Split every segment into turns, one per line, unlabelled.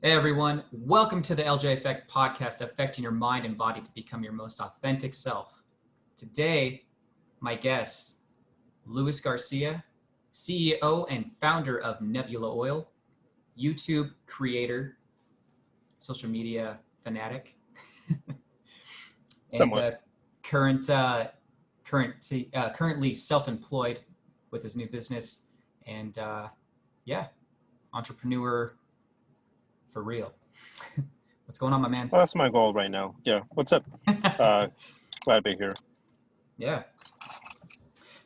Hey everyone, welcome to the LJEffect podcast, affecting your mind and body to become your most authentic self. Today, my guest, Luis Garcia, CEO and founder of Nebula Oil, YouTube creator, social media fanatic, and
Somewhat.
currently self-employed with his new business, and entrepreneur for real. What's going on, my man?
Well, that's my goal right now. Yeah. What's up? Uh, Glad to be here.
Yeah,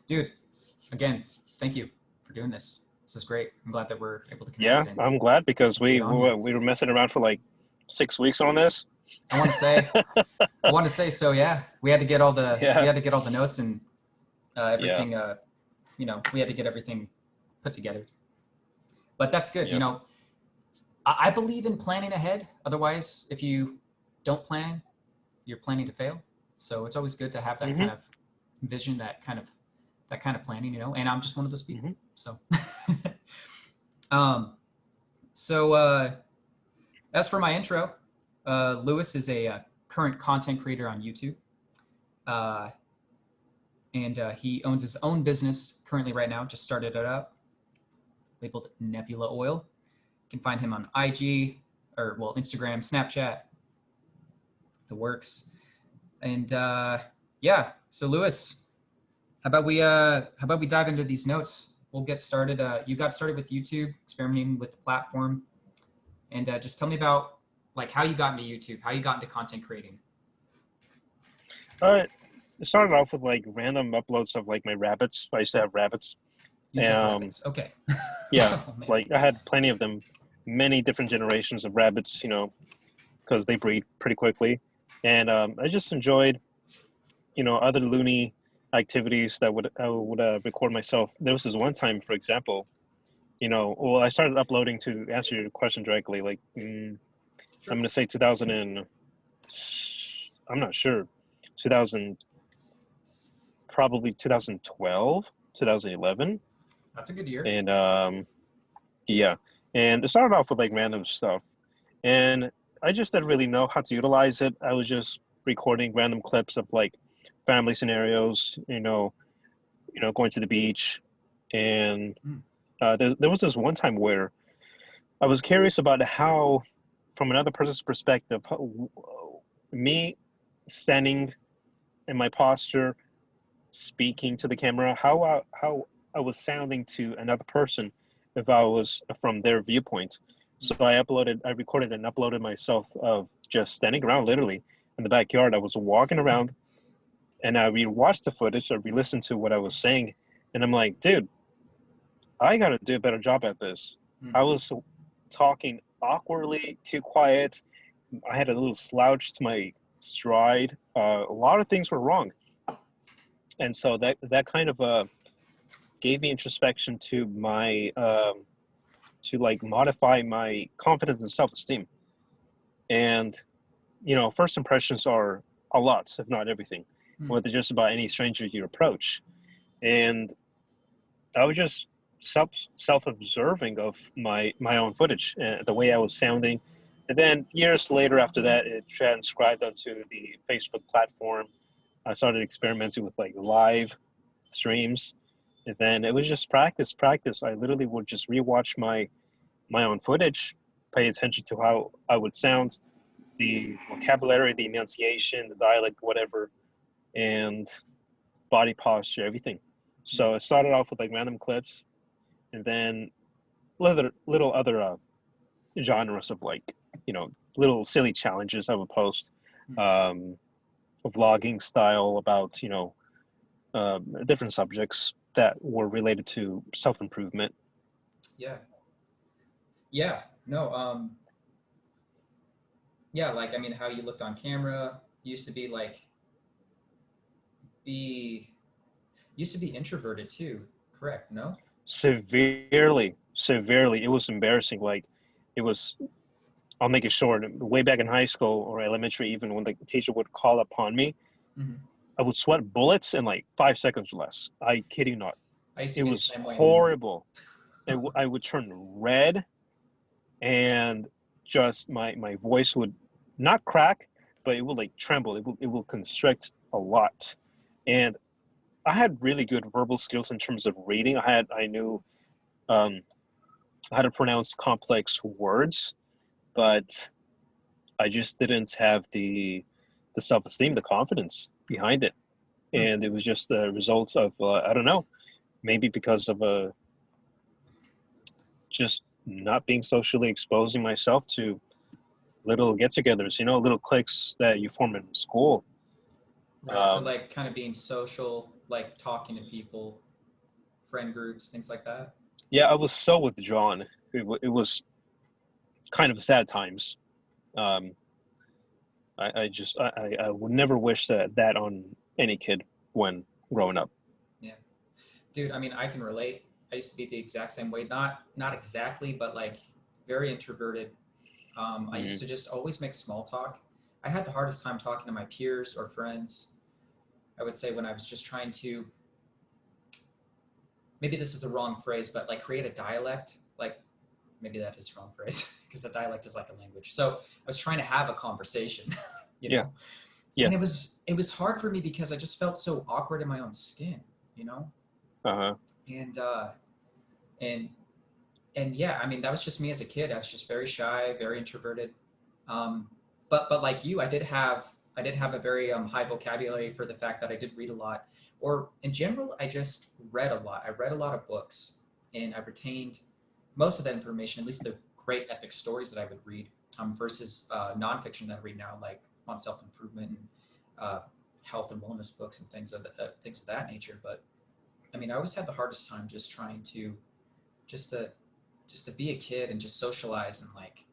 dude, again, thank you for doing this. This is great. I'm glad that we're able to
Yeah,
connect and
I'm glad because
to
we
get on here.
we were messing around for like 6 weeks on this.
I want to say, so. Yeah, we
Yeah.
had to get all the notes and
Yeah.
everything. We had to get everything put together. But that's good.
Yep.
I believe in planning ahead. Otherwise, if you don't plan, you're planning to fail. So it's always good to have that kind
Mhm.
of vision, that kind of planning. And I'm just one of those people.
Mhm.
So, um, so as for my intro, Lewis is a current content creator on YouTube, uh, and he owns his own business currently right now. Just started it up, labeled Nebula Oil. You can find him on IG Instagram, Snapchat, the works. And yeah, so Lewis, how about we dive into these notes? We'll get started. You got started with YouTube, experimenting with the platform, and just tell me about like how you got into YouTube, how you got into content creating.
Uh, it started off with like random uploads of like my rabbits. I used to have rabbits.
You used to have
Um,
rabbits. Okay.
yeah,
Oh man.
like I had plenty of them, many different generations of rabbits. Because they breed pretty quickly, and I just enjoyed other loony activities that I would record myself. There was this one time, for example, well, I started uploading to answer your question directly. Like, I'm
Sure.
gonna say 2000 and I'm not sure, 2000, probably 2012, 2011,
That's a good year.
and yeah, and it started off with like random stuff, and I just didn't really know how to utilize it. I was just recording random clips of like family scenarios, going to the beach, and
Mm.
there was this one time where I was curious about how, from another person's perspective, me standing in my posture, speaking to the camera, how I was sounding to another person if I was from their viewpoint. So I recorded and uploaded myself of just standing around literally in the backyard. I was walking around and I rewatched the footage, I re-listened to what I was saying, and I'm like, dude, I gotta do a better job at this.
Mm.
I was talking awkwardly, too quiet. I had a little slouch to my stride. A lot of things were wrong, and so that kind of gave me introspection to my to like modify my confidence and self-esteem. And first impressions are a lot, if not everything,
Mm.
whether just about any stranger you approach. And I was just self observing of my own footage and the way I was sounding. And then years later, after that, it transcribed onto the Facebook platform. I started experimenting with like live streams, and then it was just practice, practice. I literally would just rewatch my own footage, pay attention to how I would sound, the vocabulary, the enunciation, the dialect, whatever, and body posture, everything.
Mm.
So it started off with like random clips, and then little other genres of like little silly challenges I would post,
Mm.
um, vlogging style about different subjects that were related to self improvement.
Yeah. Yeah. No. Yeah. Like I mean, how you looked on camera used to be like be used to be introverted too. Correct? No.
Severely, severely, it was embarrassing. Like it was. I'll make it short. Way back in high school or elementary, even when the teacher would call upon me,
Mm-hmm.
I would sweat bullets in like 5 seconds or less. I kid you not.
I used to
It
be the
was
same way, man.
horrible. I would turn red, and just my voice would not crack, but it would like tremble. It will constrict a lot. And I had really good verbal skills in terms of reading. I knew um, how to pronounce complex words, but I just didn't have the self-esteem, the confidence behind it. And it was just the result of I don't know, maybe because of just not being socially exposing myself to little get-togethers, little cliques that you form in school.
Right. So like kind of being social, like talking to people, friend groups, things like that.
Yeah, I was so withdrawn. It was kind of sad times. Um, I would never wish that on any kid when growing up.
Yeah. Dude, I mean, I can relate. I used to be the exact same way. Not exactly, but like very introverted. I used to just always make small talk. I had the hardest time talking to my peers or friends. I would say when I was just trying to, maybe this is the wrong phrase, but like create a dialect. Like maybe that is the wrong phrase because a dialect is like a language. So I was trying to have a conversation, you
Yeah,
know,
yeah.
and it was hard for me because I just felt so awkward in my own skin, you know,
Uh-huh.
and and and yeah, I mean that was just me as a kid. I was just very shy, very introverted. Um, but like you, I did have a very high vocabulary for the fact that I did read a lot, or in general, I just read a lot. I read a lot of books, and I retained most of that information, at least the great epic stories that I would read, versus nonfiction that I read now, like on self improvement and uh, health and wellness books and things of that nature. But I mean, I always had the hardest time just trying to just to just to be a kid and just socialize and like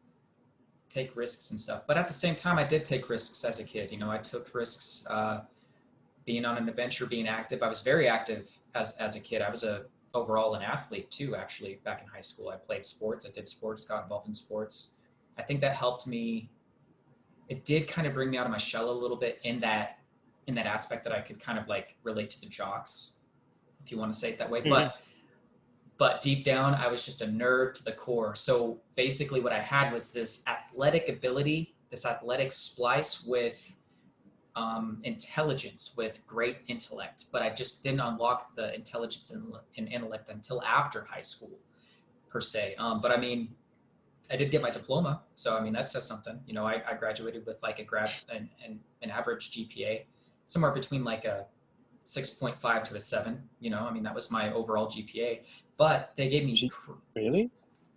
take risks and stuff. But at the same time, I did take risks as a kid. You know, I took risks being on an adventure, being active. I was very active as a kid. I was overall an athlete too, actually, back in high school. I played sports. I did sports, got involved in sports. I think that helped me. It did kind of bring me out of my shell a little bit in that aspect that I could kind of like relate to the jocks, if you want to say it that way.
Hmm.
But deep down, I was just a nerd to the core. So basically, what I had was this athletic ability, this athletic splice with intelligence, with great intellect. But I just didn't unlock the intelligence and intellect until after high school, per se. But I mean, I did get my diploma, so I mean that says something. You know, I graduated with like an average GPA, somewhere between like a 6.5 to a 7. You know, I mean that was my overall GPA. But they gave me,
Really?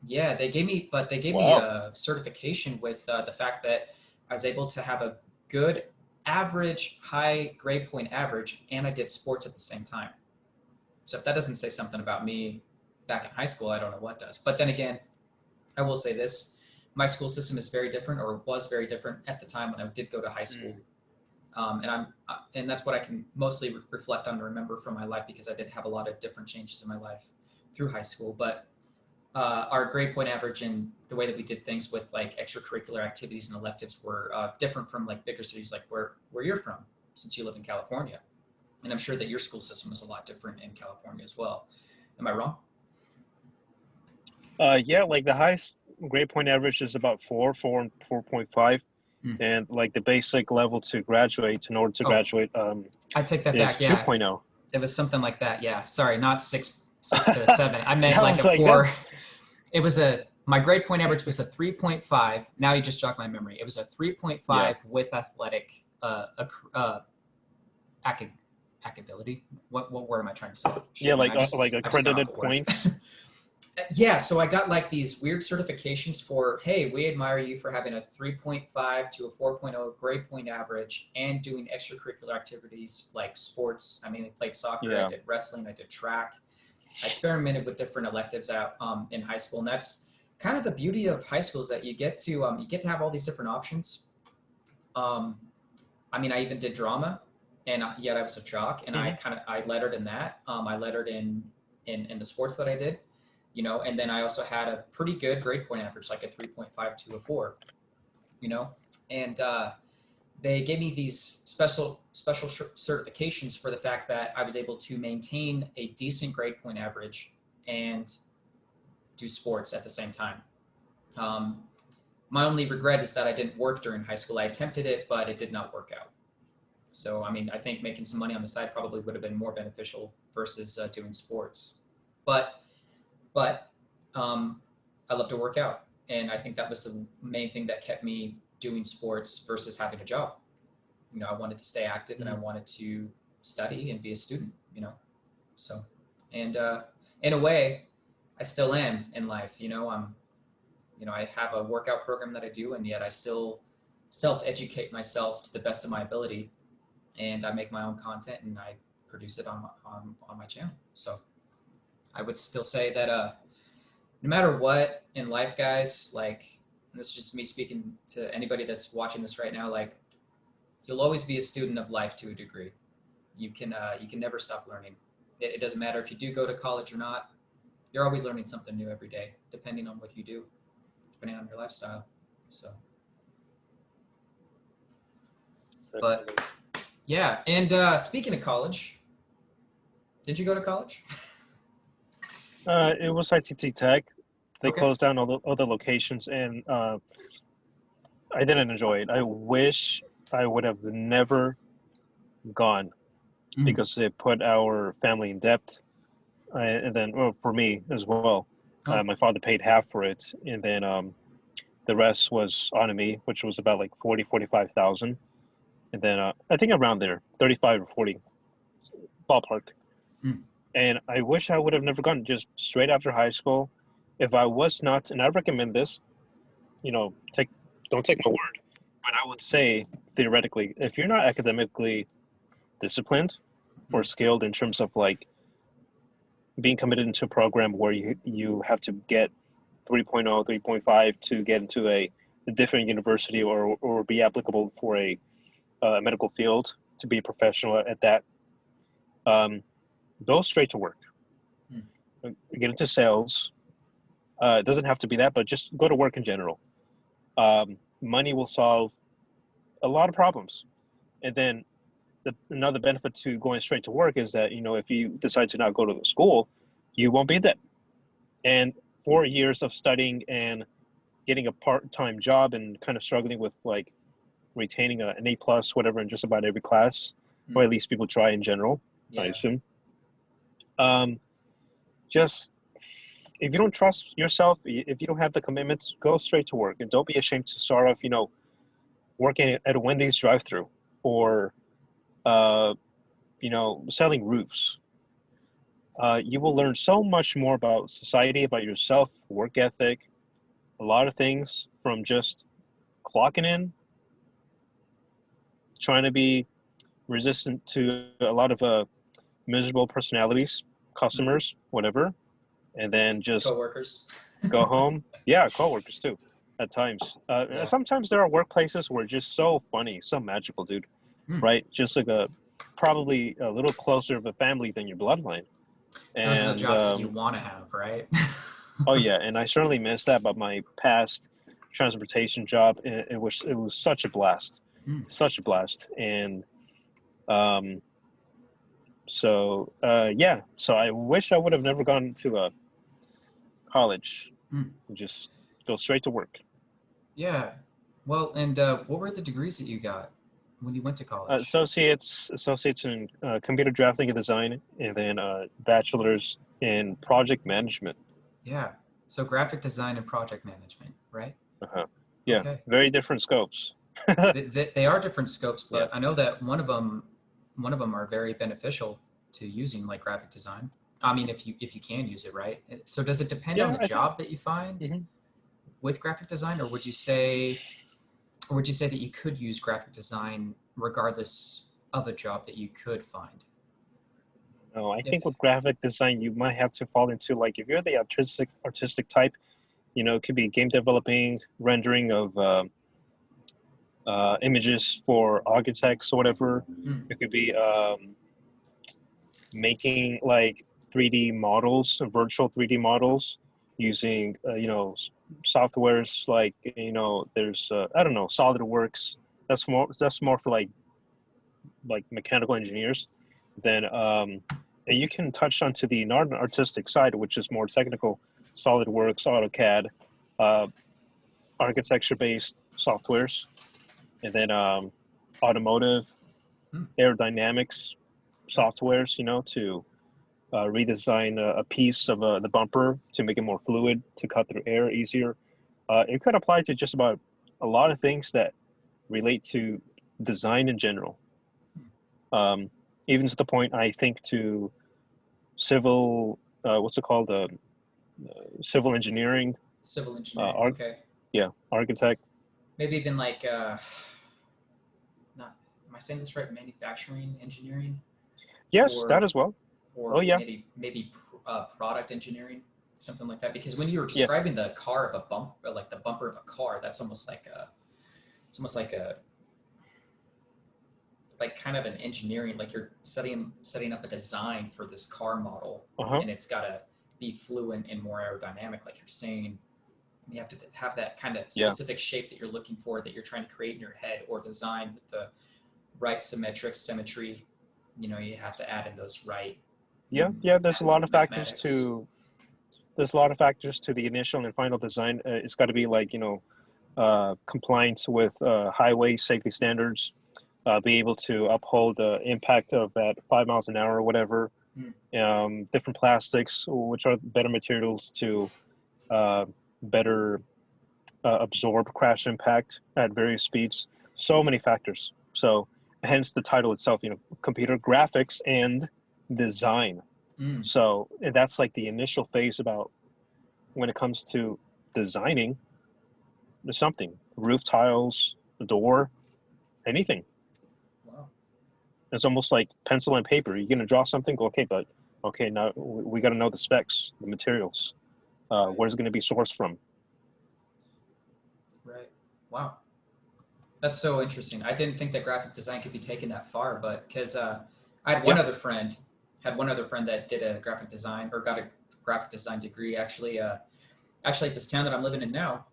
yeah, they gave me
Wow.
a certification with the fact that I was able to have a good average, high grade point average, and I did sports at the same time. So if that doesn't say something about me back in high school, I don't know what does. But then again, I will say this: my school system is very different, or was very different at the time when I did go to high school. And that's what I can mostly reflect on and remember from my life, because I did have a lot of different changes in my life through high school. But our grade point average and the way that we did things with like extracurricular activities and electives were different from like bigger cities like where you're from, since you live in California. And I'm sure that your school system is a lot different in California as well. Am I wrong?
Yeah, like the highest grade point average is about 4 and 4.5,
Mm.
and like the basic level to graduate, in order to
Oh,
graduate,
I take that
is
back. Yeah,
2.0.
it was something like that. Yeah, sorry, not six to seven. I meant
Yeah, I
like
was
a
like,
four.
that's
It was my grade point average was a 3.5. Now you just jogged my memory. It was a
yeah,
3.5 with athletic ac- ability. What word am I trying to say?
yeah,
Shit, man,
like
I just got off
accredited
of work.
points.
Yeah, so I got like these weird certifications for, hey, we admire you for having a 3.5 to a 4.0 grade point average and doing extracurricular activities like sports. I mean, I played soccer, I
Yeah,
did wrestling, I did track. I experimented with different electives out in high school, and that's kind of the beauty of high school, is that you get to have all these different options. Um, I mean, I even did drama, and yet I was a jock, and
hmm,
I lettered in that. I lettered in the sports that I did, you know, and then I also had a pretty good grade point average, like a 3.5 to a 4, you know, and they gave me these special certifications for the fact that I was able to maintain a decent grade point average and do sports at the same time. Um, my only regret is that I didn't work during high school. I attempted it, but it did not work out. So, I mean, I think making some money on the side probably would have been more beneficial versus doing sports. But, but I love to work out. And I think that was the main thing that kept me doing sports versus having a job. You know, I wanted to stay active and I wanted to study and be a student, you know? So, and in a way, I still am in life. You know, I have a workout program that I do, and yet I still self-educate myself to the best of my ability, and I make my own content and I produce it on my channel. So I would still say that no matter what in life, guys, like, and this is just me speaking to anybody that's watching this right now, like, you'll always be a student of life to a degree. You can never stop learning. It doesn't matter if you do go to college or not. You're always learning something new every day, depending on what you do, depending on your lifestyle. So, but yeah. And speaking of college, did you go to college?
It was ITT Tech. They
Okay.
closed down all the other locations, and I didn't enjoy it. I wish I would have never gone because it put our family in debt. And then, well, for me as well,
Oh.
my father paid half for it, and then the rest was on me, which was about like 45,000. And then I think around there, 35 or 40, ballpark. And I wish I would have never gone just straight after high school. If I was not, and I recommend this, you know, don't take my word, but I would say theoretically, if you're not academically disciplined or skilled in terms of like being committed into a program where you have to get 3.0, 3.5 to get into a different university or be applicable for a medical field to be a professional at that, go straight to work. Get into sales. It doesn't have to be that, but just go to work in general. Money will solve a lot of problems. And then another benefit to going straight to work is that, you know, if you decide to not go to the school, you won't be there. And 4 years of studying and getting a part-time job and kind of struggling with like retaining an A plus, whatever, in just about every class, or at least people try in general, I assume. Just if you don't trust yourself, if you don't have the commitments, go straight to work and don't be ashamed to start off, you know, working at a Wendy's drive-through or, you know, selling roofs. You will learn so much more about society, about yourself, work ethic, a lot of things from just clocking in, trying to be resistant to a lot of miserable personalities, customers, whatever, and then just
Coworkers.
go home. Yeah, coworkers too, at times. Sometimes there are workplaces where just so funny, so magical, dude. Right? Just like probably a little closer of a family than your bloodline.
Those are the
And
jobs that you want to have, right?
oh yeah, and I certainly miss that about my past transportation job. It was such a blast, such a blast. And so yeah, so I wish I would have never gone to college. Just go straight to work.
Yeah. Well, and what were the degrees that you got when you went to college?
Associates in computer drafting and design, and then bachelor's in project management.
Yeah. So graphic design and project management, right?
Yeah.
Okay.
Very different scopes.
They are different scopes, but I know that one of them are very beneficial to using, like graphic design. I mean, if you can use it, right? So does it depend on the job that you find with graphic design, or would you say that you could use graphic design regardless of a job that you could find?
No, I think with graphic design, you might have to fall into, like, if you're the artistic type, you know, it could be game developing, rendering of images for architects or whatever. It could be making like 3D models, virtual 3D models, using you know, softwares like, you know, there's I don't know, SolidWorks. That's more for like mechanical engineers. Then and you can touch onto the non-artistic side, which is more technical: SolidWorks, AutoCAD, architecture-based softwares, and then automotive, aerodynamics softwares, to redesign a piece of the bumper to make it more fluid, to cut through air easier. It could apply to just about a lot of things that relate to design in general. Even to the point, I think, to civil, what's it called? Civil engineering.
Civil engineering. Okay.
Yeah, architect.
Maybe even like, not, am I saying this right? Manufacturing engineering?
Yes, that as well.
Or maybe product engineering, something like that. Because when you were describing the car of a like the bumper of a car, that's almost like like kind of an engineering, like you're setting up a design for this car model, and it's got to be fluid and more aerodynamic, like you're saying. You have to have that kind of specific shape that you're looking for, that you're trying to create in your head, or design with the right symmetry. You have to add in those right.
There's a lot of factors to the initial and final design. It's got to be like, compliance with highway safety standards, be able to uphold the impact of at 5 miles an hour or whatever. Different plastics, which are better materials to better absorb crash impact at various speeds. So many factors. So hence the title itself, computer graphics and design. So that's like the initial phase about when it comes to designing something, roof tiles, the door, anything.
Wow.
It's almost like pencil and paper. You're going to draw something, okay, now we got to know the specs, the materials, where's it going to be sourced from.
Right. Wow. That's so interesting. I didn't think that graphic design could be taken that far, but because I had one other friend that did a graphic design, or got a graphic design degree, actually at this town that I'm living in now,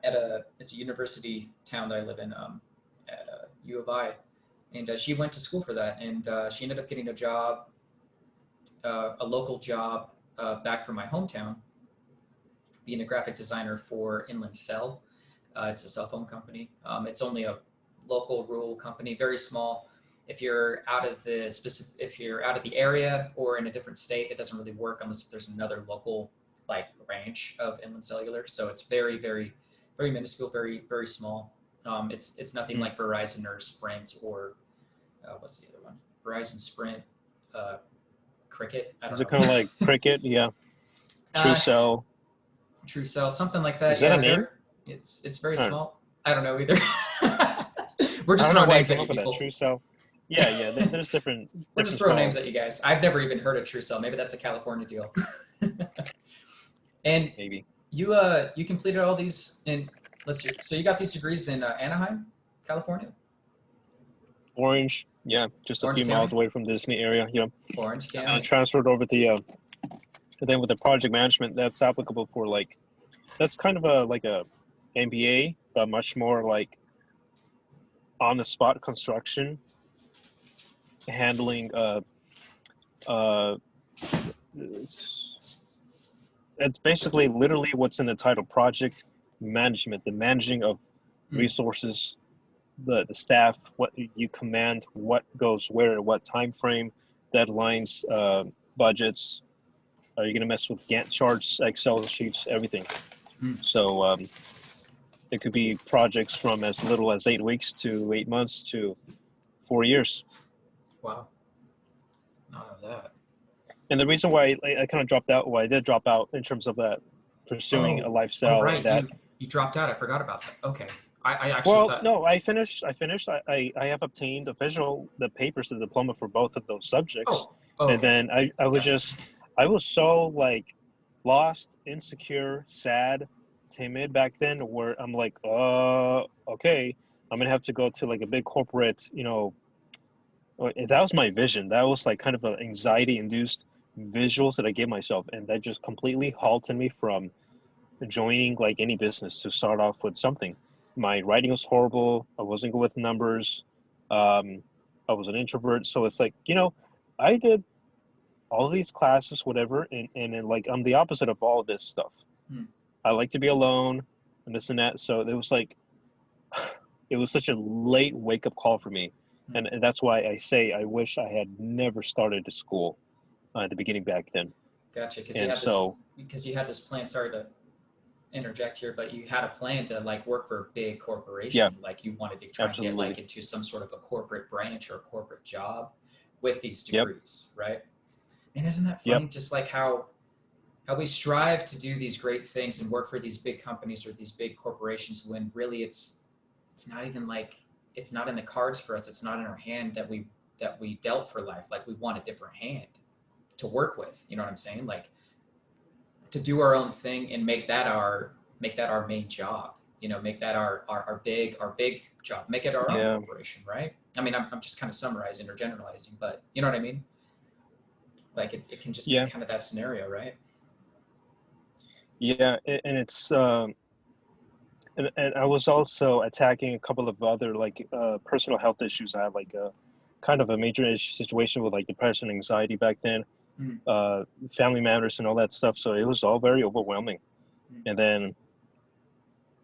it's a university town that I live in, at U of I, and she went to school for that, and she ended up getting a job, a local job, back from my hometown, being a graphic designer for Inland Cell. It's a cell phone company. It's only a local rural company, very small. If you're out of the area or in a different state, it doesn't really work unless there's another local like branch of Inland Cellular. So it's very, very, very minuscule, very, very small. It's nothing like Verizon or Sprint or what's the other one? Verizon, Sprint, Cricket. I don't know.
Is it kind of like Cricket? Yeah. TrueCell.
TrueCell, something like that.
Is that a name?
It's very small. I don't know either. We're just
throwing
names at you people.
TrueCell. Yeah. There's different.
We're just throwing names at you guys. I've never even heard of TrueCell. Maybe that's a California deal. And
maybe
you completed all these in. Let's see. So you got these degrees in Anahiem, California.
Orange, just a few miles away from the Disney area.
Orange County.
And transferred over and then with the project management, that's applicable for that's kind of a MBA, but much more like on the spot construction, handling it's basically literally what's in the title, project management, the managing of resources, the staff, what you command, what goes where, what time frame, deadlines, budgets. Are you going to mess with Gantt charts, Excel sheets, everything? So it could be projects from as little as 8 weeks to 8 months to 4 years.
Wow. None of that.
And the reason why I kind of dropped out, why I did drop out in terms of that, pursuing a lifestyle.
Right.
That
you dropped out. I forgot about that. Okay. I actually thought...
no, I finished. I have obtained the papers, the diploma for both of those subjects.
Okay.
And then I was so lost, insecure, sad, timid back then, where I'm like, okay, I'm gonna have to go to a big corporate, that was my vision. That was kind of an anxiety induced visuals that I gave myself, and that just completely halted me from joining any business to start off with something. My writing was horrible. I wasn't good with numbers. I was an introvert. So it's I did all these classes, whatever, and then I'm the opposite of all of this stuff. I like to be alone. and this and that. So it was like, it was such a late wake up call for me. And that's why I say I wish I had never started to school at the beginning back then.
Gotcha. Because you
And
had this,
so,
plan. Sorry to interject here, but you had a plan to like work for a big
yeah,
corporation. Like you wanted to try and get like
absolutely.
into some sort of a corporate branch or a corporate job with these
Yep,
degrees, right? And isn't that
yep,
funny? Just like how we strive to do these great things and work for these big companies or these big corporations when really it's not even like it's not in the cards for us. It's not in our hand that we dealt for life. Like we want a different hand to work with. You know what I'm saying? Like to do our own thing and make that our main job. Make that our big job. Make it our own
yeah,
corporation, right? I mean, I'm just kind of summarizing or generalizing, but you know what I mean? Like it can just be
yeah,
kind of that scenario, right?
yeah. And it's and I was also attacking a couple of other like personal health issues. I had like a kind of a major situation with like depression, anxiety back then,
Mm,
uh, family matters, and all that stuff. So it was all very overwhelming.
mm,
And then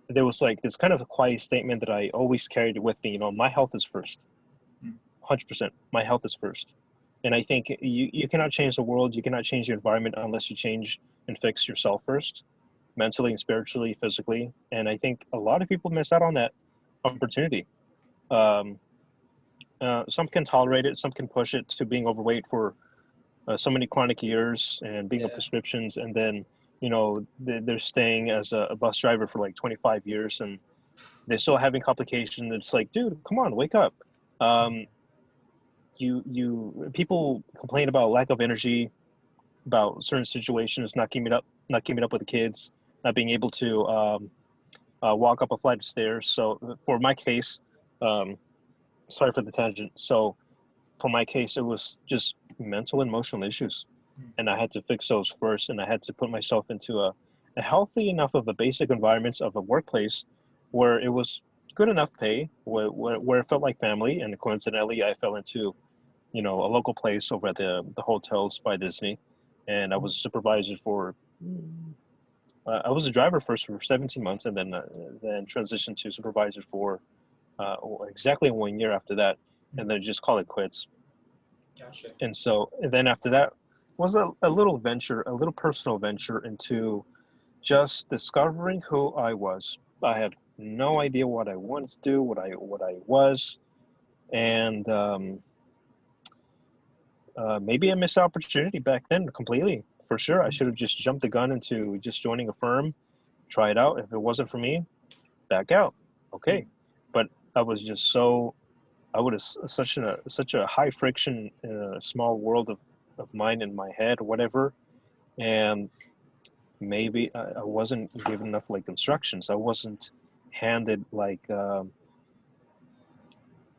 there was like this kind of a quiet statement that I always carried with me. My health is first,
mm,
100%. My health is first. And I think you cannot change the world. You cannot change your environment unless you change and fix yourself first, mentally and spiritually, physically. And I think a lot of people miss out on that
mm.
opportunity. Um, some can tolerate it, some can push it to being overweight for so many chronic years and being on
Yeah.
prescriptions. And then, they're staying as a bus driver for like 25 years and they're still having complications. It's like, dude, come on, wake up. Um, people complain about lack of energy, about certain situations, not keeping up with the kids, not being able to walk up a flight of stairs. So for my case, um, sorry for the tangent. So for my case, it was just mental and emotional issues,
Mm,
and I had to fix those first, and I had to put myself into a healthy enough of a basic environment of a workplace where it was good enough pay, where it felt like family, and coincidentally, I fell into a local place over at the hotels by Disney, and I was a supervisor for. I was a driver first for 17 months, and then transitioned to supervisor for exactly 1 year after that,
mm.
and then just call it quits.
Gotcha.
And then after that was a little venture, a little personal venture into just discovering who I was. I had no idea what I wanted to do, what I was, and maybe I missed opportunity back then completely. For sure, I
Mm,
should have just jumped the gun into just joining a firm, try it out. If it wasn't for me, back out.
mm,
Okay, but I was just so I would have such a high friction small world of mine in my head or whatever, and maybe I wasn't given enough like instructions. I wasn't handed like I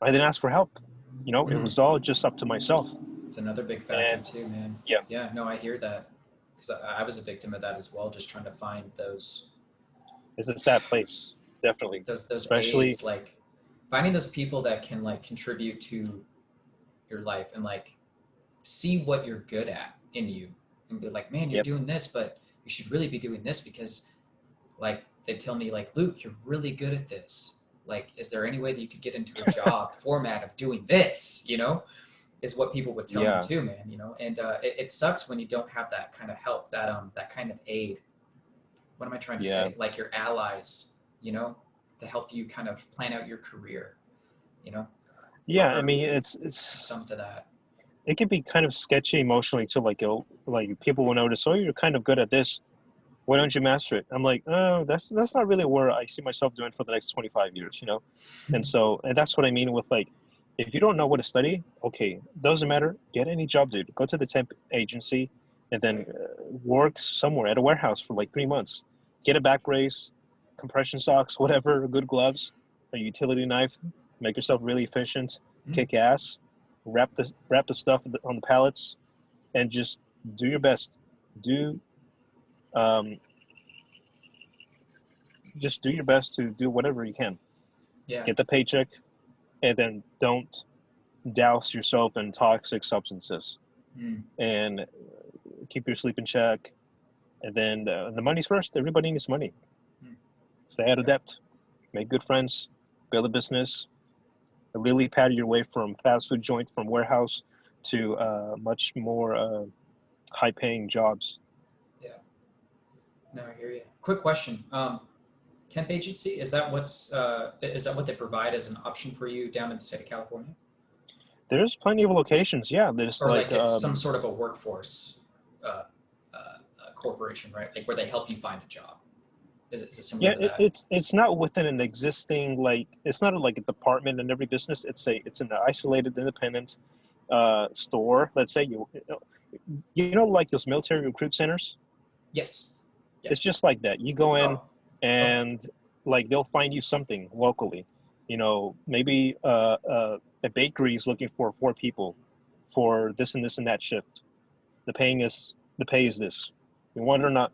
didn't ask for help. It
mm.
was all just up to myself.
It's another big factor
And
too, man.
yeah,
Yeah, no, I hear that because I was a victim of that as well, just trying to find
it's a sad place, definitely,
those
especially
aids, like finding those people that can like contribute to your life and like see what you're good at in you and be like, man, you're
yep,
doing this, but you should really be doing this because like they tell me like, Luke, you're really good at this. Like, is there any way that you could get into a job format of doing this? Is what people would tell me
yeah,
too, man. And it sucks when you don't have that kind of help, that kind of aid. What am I trying to
yeah,
say? Like your allies, you know, to help you kind of plan out your career, you know,
yeah. I
or
mean,
some to that.
it can be kind of sketchy emotionally too. Like people will notice, oh, you're kind of good at this. Why don't you master it? I'm like, oh, that's not really where I see myself doing for the next 25 years. And that's what I mean with like, if you don't know what to study, okay, doesn't matter. Get any job, dude. Go to the temp agency and then
Right.
work somewhere at a warehouse for like 3 months. Get a back brace, compression socks, whatever, good gloves, a utility knife. Make yourself really efficient.
Mm.
Kick ass. Wrap the stuff on the pallets, and just do your best. Do um, just do your best to do whatever you can.
Yeah.
Get the paycheck, and then don't douse yourself in toxic substances.
Mm.
And keep your sleep in check. And then the money's first. Everybody needs money.
Mm.
stay out of debt, make good friends, build a business, lily pad your way from fast food joint, from warehouse to much more high-paying jobs.
Yeah. No, I hear you. Quick question. Temp agency, is that what they provide as an option for you down in the state of California?
There's plenty of locations. Yeah, there's
Or
like
it's some sort of a workforce corporation, right? Like where they help you find a job. Is it similar
yeah,
to that?
it's not within an existing, like, it's not like a department in every business. It's an isolated, independent store. Let's say you know like those military recruit centers.
Yes. Yeah.
It's just like that. You go in
Oh, okay.
and like they'll find you something locally. Maybe a bakery is looking for 4 people for this and this and that shift. The pay is this. You want it or not?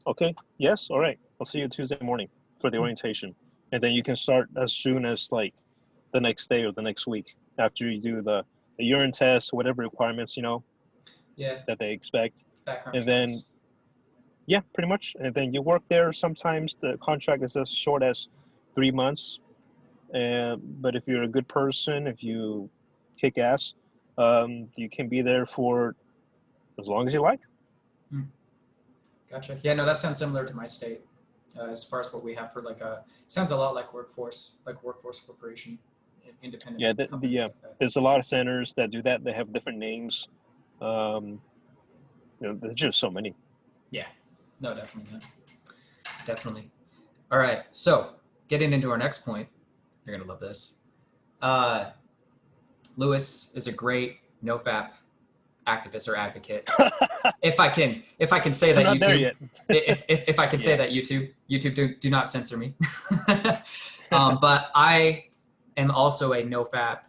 Okay. Yes. All right. I'll see you Tuesday morning for the orientation, and then you can start as soon as like the next day or the next week after you do the urine test, whatever requirements
Yeah.
that they expect,
Background
and then
checks.
yeah, pretty much. And then you work there. Sometimes the contract is as short as 3 months. But if you're a good person, if you kick ass, you can be there for as long as you like.
Hmm. Gotcha. Yeah, no, that sounds similar to my state. As far as what we have for sounds a lot like workforce corporation, independent
Yeah,
companies like that.
there's a lot of centers that do that. They have different names. Um, there's just so many.
Yeah, no, definitely, man. Definitely. All right, so getting into our next point, you're gonna love this. Lewis is a great NoFap activist or advocate. If I can say
I'm
that,
not there
YouTube,
yet.
if I can say
Yeah.
that, YouTube do not censor me. But I am also a NoFap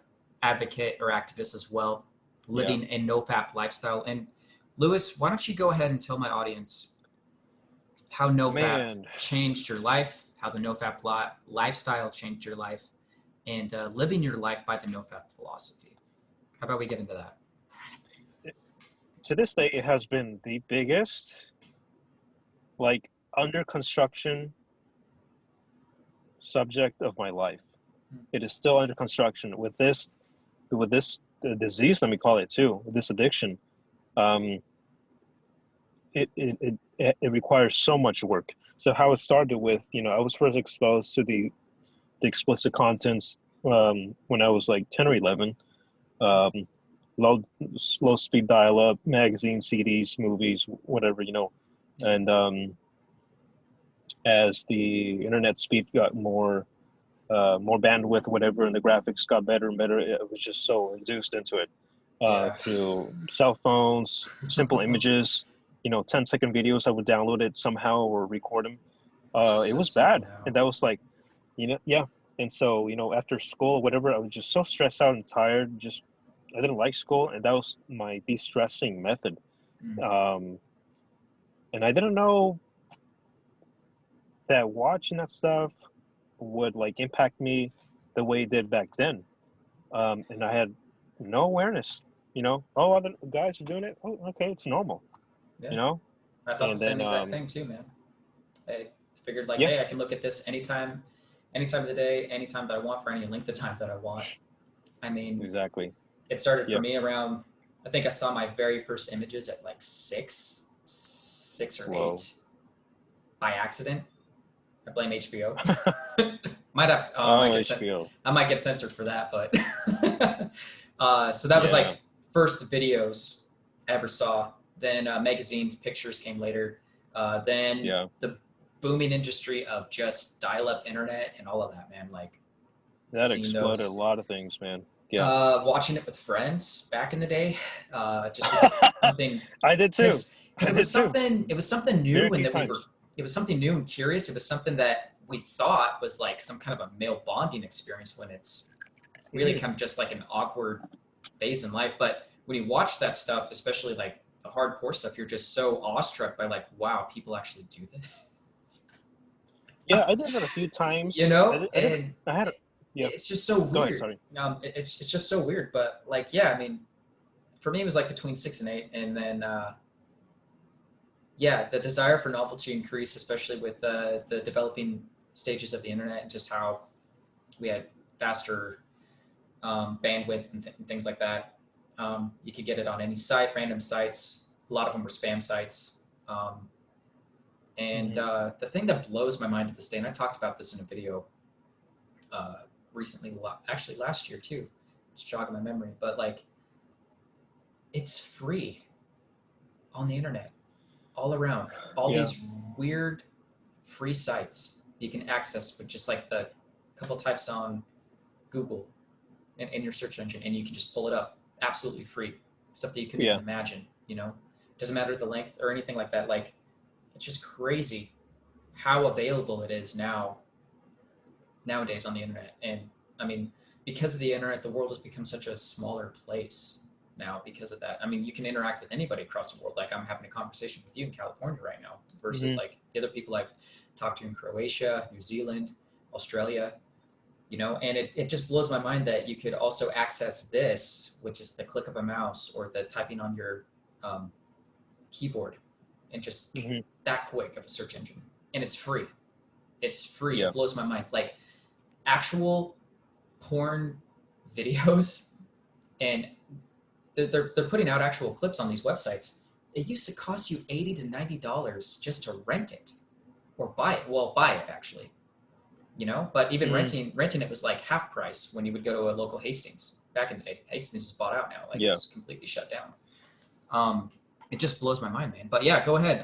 advocate or activist as well, living a NoFap lifestyle. And Lewis, why don't you go ahead and tell my audience how NoFap
Man,
changed your life, how the NoFap lifestyle changed your life, and living your life by the NoFap philosophy. How about we get into that?
to this day, it has been the biggest, like, under construction subject of my life. It is still under construction with this disease. Let me call it too. With this addiction, um, it requires so much work. So how it started with, I was first exposed to the explicit contents when I was like 10 or 11. Um, slow speed dial up, magazines, CDs, movies, whatever, and as the internet speed got more bandwidth, whatever, and the graphics got better and better, it was just so induced into it
Yeah.
through cell phones, simple images, 10-second videos. I would download it somehow or record them.
It's just
It
so
was
simple
bad,
now.
and that was like, yeah. And so, after school, whatever, I was just so stressed out and tired. Just I didn't like school, and that was my de-stressing method.
Mm.
And I didn't know that watching that stuff would like impact me the way it did back then. And I had no awareness. Oh, other guys are doing it. Oh, okay, it's normal.
Yeah.
You know,
I thought the
and
same
then
exact thing too, man. I figured
yeah,
hey, I can look at this anytime of the day, anytime that I want, for any length of time that I want. I mean,
exactly.
it started for
Yep.
me around, I think I saw my very first images at like six or
Whoa.
8 by accident. I blame HBO. Might have,
Oh, HBO.
I might get censored for that, but so that was
Yeah.
like first videos I ever saw. Then magazines, pictures came later. Then
Yeah.
the booming industry of just dial-up internet and all of that, man. Like
That
seeing
exploded a
those,
lot of things, man. Yeah.
watching it with friends back in the day, just because something,
I did too.
because
I did too.
it was something
Very
new, and
few
that
times.
it was something new and curious. It was something that we thought was like some kind of a male bonding experience, when it's really kind of just like an awkward phase in life. But when you watch that stuff, especially like the hardcore stuff, you're just so awestruck by like, wow, people actually do this.
Yeah, I did that a few times.
And
I had. Yeah.
it's just so
Go ahead.
weird.
Sorry.
It's just so weird. But like, yeah, I mean, for me, it was like between 6 and 8, and then yeah, the desire for novelty increased, especially with the developing stages of the internet and just how we had faster bandwidth and things like that. You could get it on any site, random sites. A lot of them were spam sites. The thing that blows my mind to this day, and I talked about this in a video recently, actually last year too, it's jogging my memory, but like, it's free on the internet, all around. All these weird free sites you can access with just like the couple types on Google in your search engine, and you can just pull it up absolutely free. Stuff that you couldn't even imagine, you know? Doesn't matter the length or anything like that. Like, it's just crazy how available it is nowadays on the internet. And I mean, because of the internet, the world has become such a smaller place now because of that. I mean, you can interact with anybody across the world. Like, I'm having a conversation with you in California right now versus like the other people I've talked to in Croatia, New Zealand, Australia, you know, and it just blows my mind that you could also access this, which is the click of a mouse or the typing on your keyboard, and just that quick of a search engine. And it's free. It's free. Yeah. It blows my mind. Like, actual porn videos, and they're putting out actual clips on these websites. It used to cost you $80 to $90 just to rent it or buy it. Well, buy it actually, you know, but even renting it was like half price when you would go to a local Hastings back in the day. Hastings is bought out now. Like, it's completely shut down. It just blows my mind, man. But yeah, go ahead.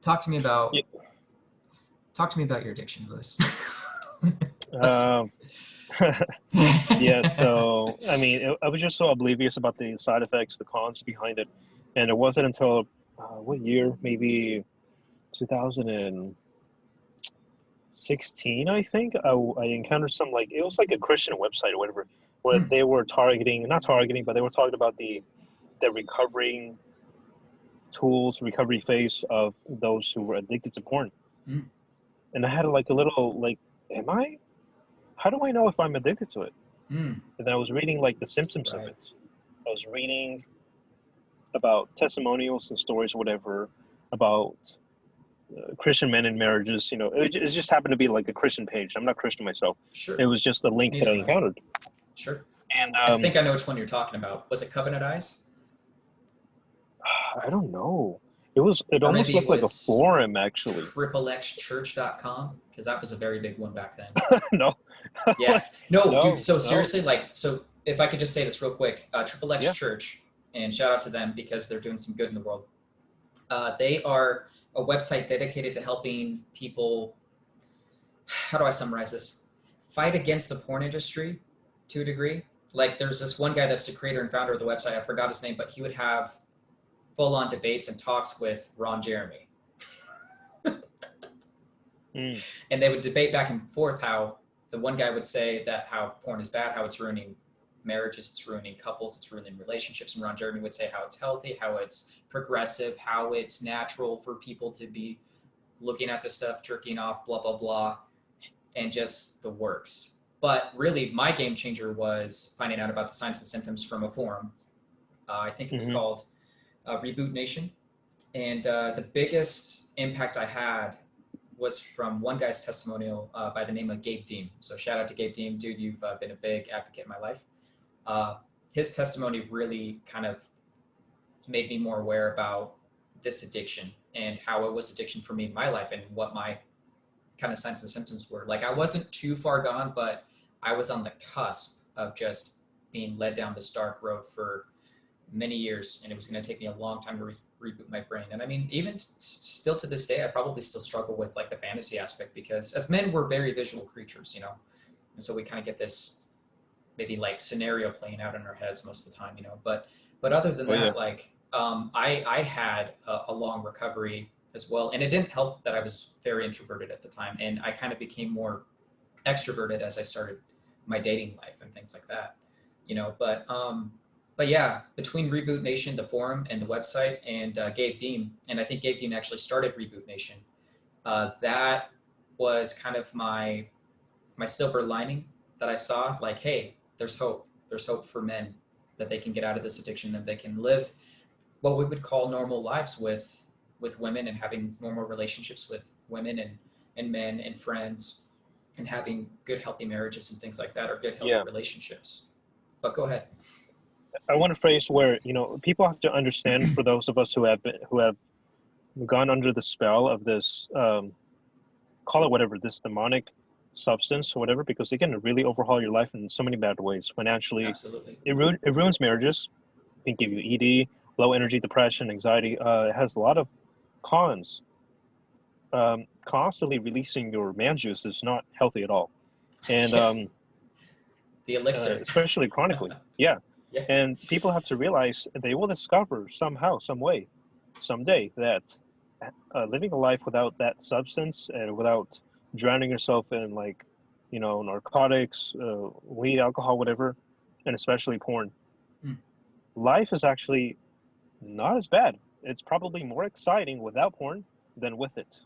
Talk to me about your addiction, Lewis.
Yeah, so I mean, I was just so oblivious about the side effects, the cons behind it, and it wasn't until what year? Maybe 2016, I think. I encountered some, like, it was like a Christian website or whatever, where they were not targeting, but they were talking about the recovering tools, recovery phase of those who were addicted to porn. And I had like a little like, how do I know if I'm addicted to it? And then I was reading like the symptoms of it. I was reading about testimonials and stories or whatever about Christian men in marriages. You know, it just happened to be like a Christian page. I'm not Christian myself.
Sure.
It was just a link that I encountered.
Sure. And I think I know which one you're talking about. Was it Covenant Eyes?
I don't know. It almost looked like a forum, actually.
TheLJEffect.com, because that was a very big one back then.
No.
Yeah. No, dude. So seriously, like, so if I could just say this real quick, TheLJEffect Church, and shout out to them because they're doing some good in the world. They are a website dedicated to helping people. How do I summarize this? Fight against the porn industry to a degree. Like, there's this one guy that's the creator and founder of the website. I forgot his name, but he would have full-on debates and talks with Ron Jeremy. And they would debate back and forth how the one guy would say that how porn is bad, how it's ruining marriages, it's ruining couples, it's ruining relationships. And Ron Jeremy would say how it's healthy, how it's progressive, how it's natural for people to be looking at this stuff, jerking off, blah, blah, blah, and just the works. But really, my game changer was finding out about the signs and symptoms from a forum. I think it was called Reboot Nation. And the biggest impact I had was from one guy's testimonial by the name of Gabe Deem. So shout out to Gabe Deem. Dude, you've been a big advocate in my life. His testimony really kind of made me more aware about this addiction and how it was addiction for me in my life and what my kind of signs and symptoms were. Like, I wasn't too far gone, but I was on the cusp of just being led down this dark road for many years, and it was going to take me a long time to reboot my brain. And I mean, even still to this day, I probably still struggle with like the fantasy aspect, because as men, we're very visual creatures, you know, and so we kind of get this maybe like scenario playing out in our heads most of the time, you know. But other than that, like I had a long recovery as well, and it didn't help that I was very introverted at the time, and I kind of became more extroverted as I started my dating life and things like that, you know. But yeah, between Reboot Nation, the forum, and the website, and Gabe Deem, and I think Gabe Deem actually started Reboot Nation, that was kind of my silver lining that I saw. Like, hey, there's hope. There's hope for men, that they can get out of this addiction, that they can live what we would call normal lives with women and having normal relationships with women, and and men and friends and having good, healthy marriages and things like that, or good, healthy
Yeah.
relationships. But go ahead.
I want a phrase where, people have to understand, for those of us who have gone under the spell of this, call it whatever, this demonic substance or whatever, because it can really overhaul your life in so many bad ways. Financially,
Absolutely.
it ruins marriages. It can give you ED, low energy, depression, anxiety. It has a lot of cons. Constantly releasing your man juice is not healthy at all, and
Yeah. The elixir.
especially chronically. Yeah,
Yeah.
and people have to realize they will discover somehow, some way, someday, that living a life without that substance and without drowning yourself in, like, narcotics, weed, alcohol, whatever, and especially porn,
Hmm.
life is actually not as bad. It's probably more exciting without porn than with it.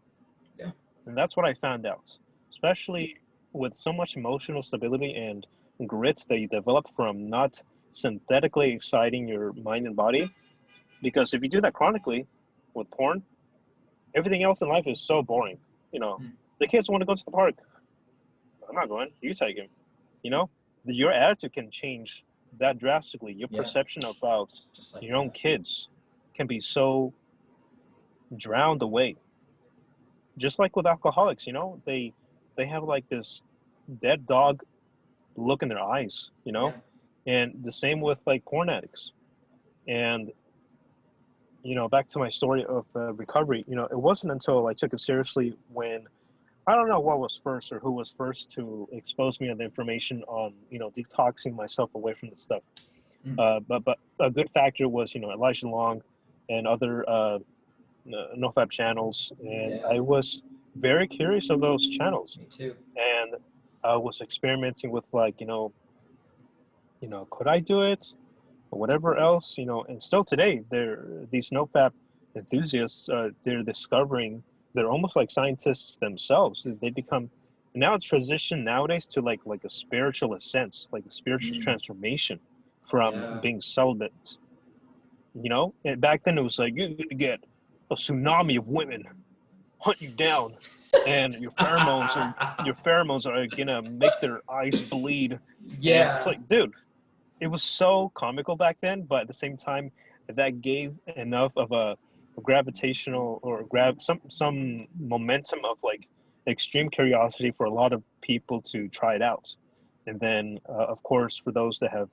Yeah.
And that's what I found out, especially with so much emotional stability and grit that you develop from not synthetically exciting your mind and body. Because if you do that chronically with porn, everything else in life is so boring.
Hmm.
The kids want to go to the park. I'm not going. You take him. You know, your attitude can change that drastically. Your
Yeah.
perception about
Just like
your own
that.
kids can be so drowned away. Just like with alcoholics, they have like this dead dog look in their eyes,
Yeah.
and the same with like porn addicts. And back to my story of the recovery, it wasn't until I took it seriously when I don't know what was first or who was first to expose me on the information on detoxing myself away from the stuff.
Hmm.
But a good factor was Elijah Long and other NoFap channels, and
Yeah.
I was very curious of those channels,
Me too.
and I was experimenting with, like, could I do it or whatever else, and still today these NoFap enthusiasts, they're discovering, they're almost like scientists themselves. They become, now it's transitioned nowadays to like a spiritual ascent, like a spiritual
Hmm.
transformation from
Yeah.
being celibate. And back then it was like, you're gonna get a tsunami of women hunt you down, and your pheromones are gonna make their eyes bleed. And it's
Yeah.
like, dude, it was so comical back then, but at the same time, that gave enough of a gravitational, or grab some momentum of, like, extreme curiosity for a lot of people to try it out. And then, of course, for those that have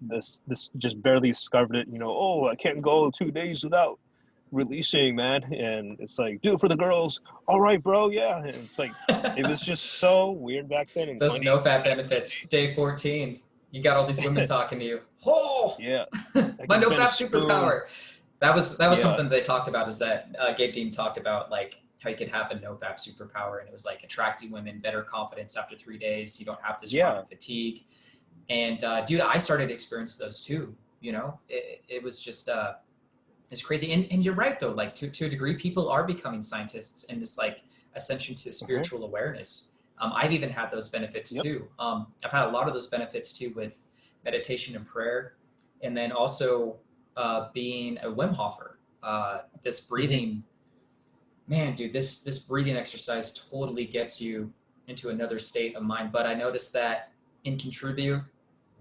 this just barely discovered it, oh, I can't go 2 days without releasing, man. And it's like, do it for the girls. All right, bro. Yeah. And it's like, it was just so weird back then in
Those no fat
2020.
benefits. Day 14. You got all these women talking to you. Oh,
Yeah. I
my
can
no
bend a
fat
spoon.
superpower. That was
Yeah.
something they talked about, is that Gabe Dean talked about, like, how you could have a no fat superpower, and it was like attracting women, better confidence after 3 days. You don't have this
Yeah.
chronic fatigue. And dude, I started to experience those too. It was just it's crazy. And you're right though, like to a degree, people are becoming scientists in this like ascension to
Hmm.
spiritual awareness. I've even had those benefits
Yep.
too. I've had a lot of those benefits too with meditation and prayer, and then also being a Wim Hofer. This
Hmm.
breathing, man, dude, this breathing exercise totally gets you into another state of mind. But I noticed that in contribute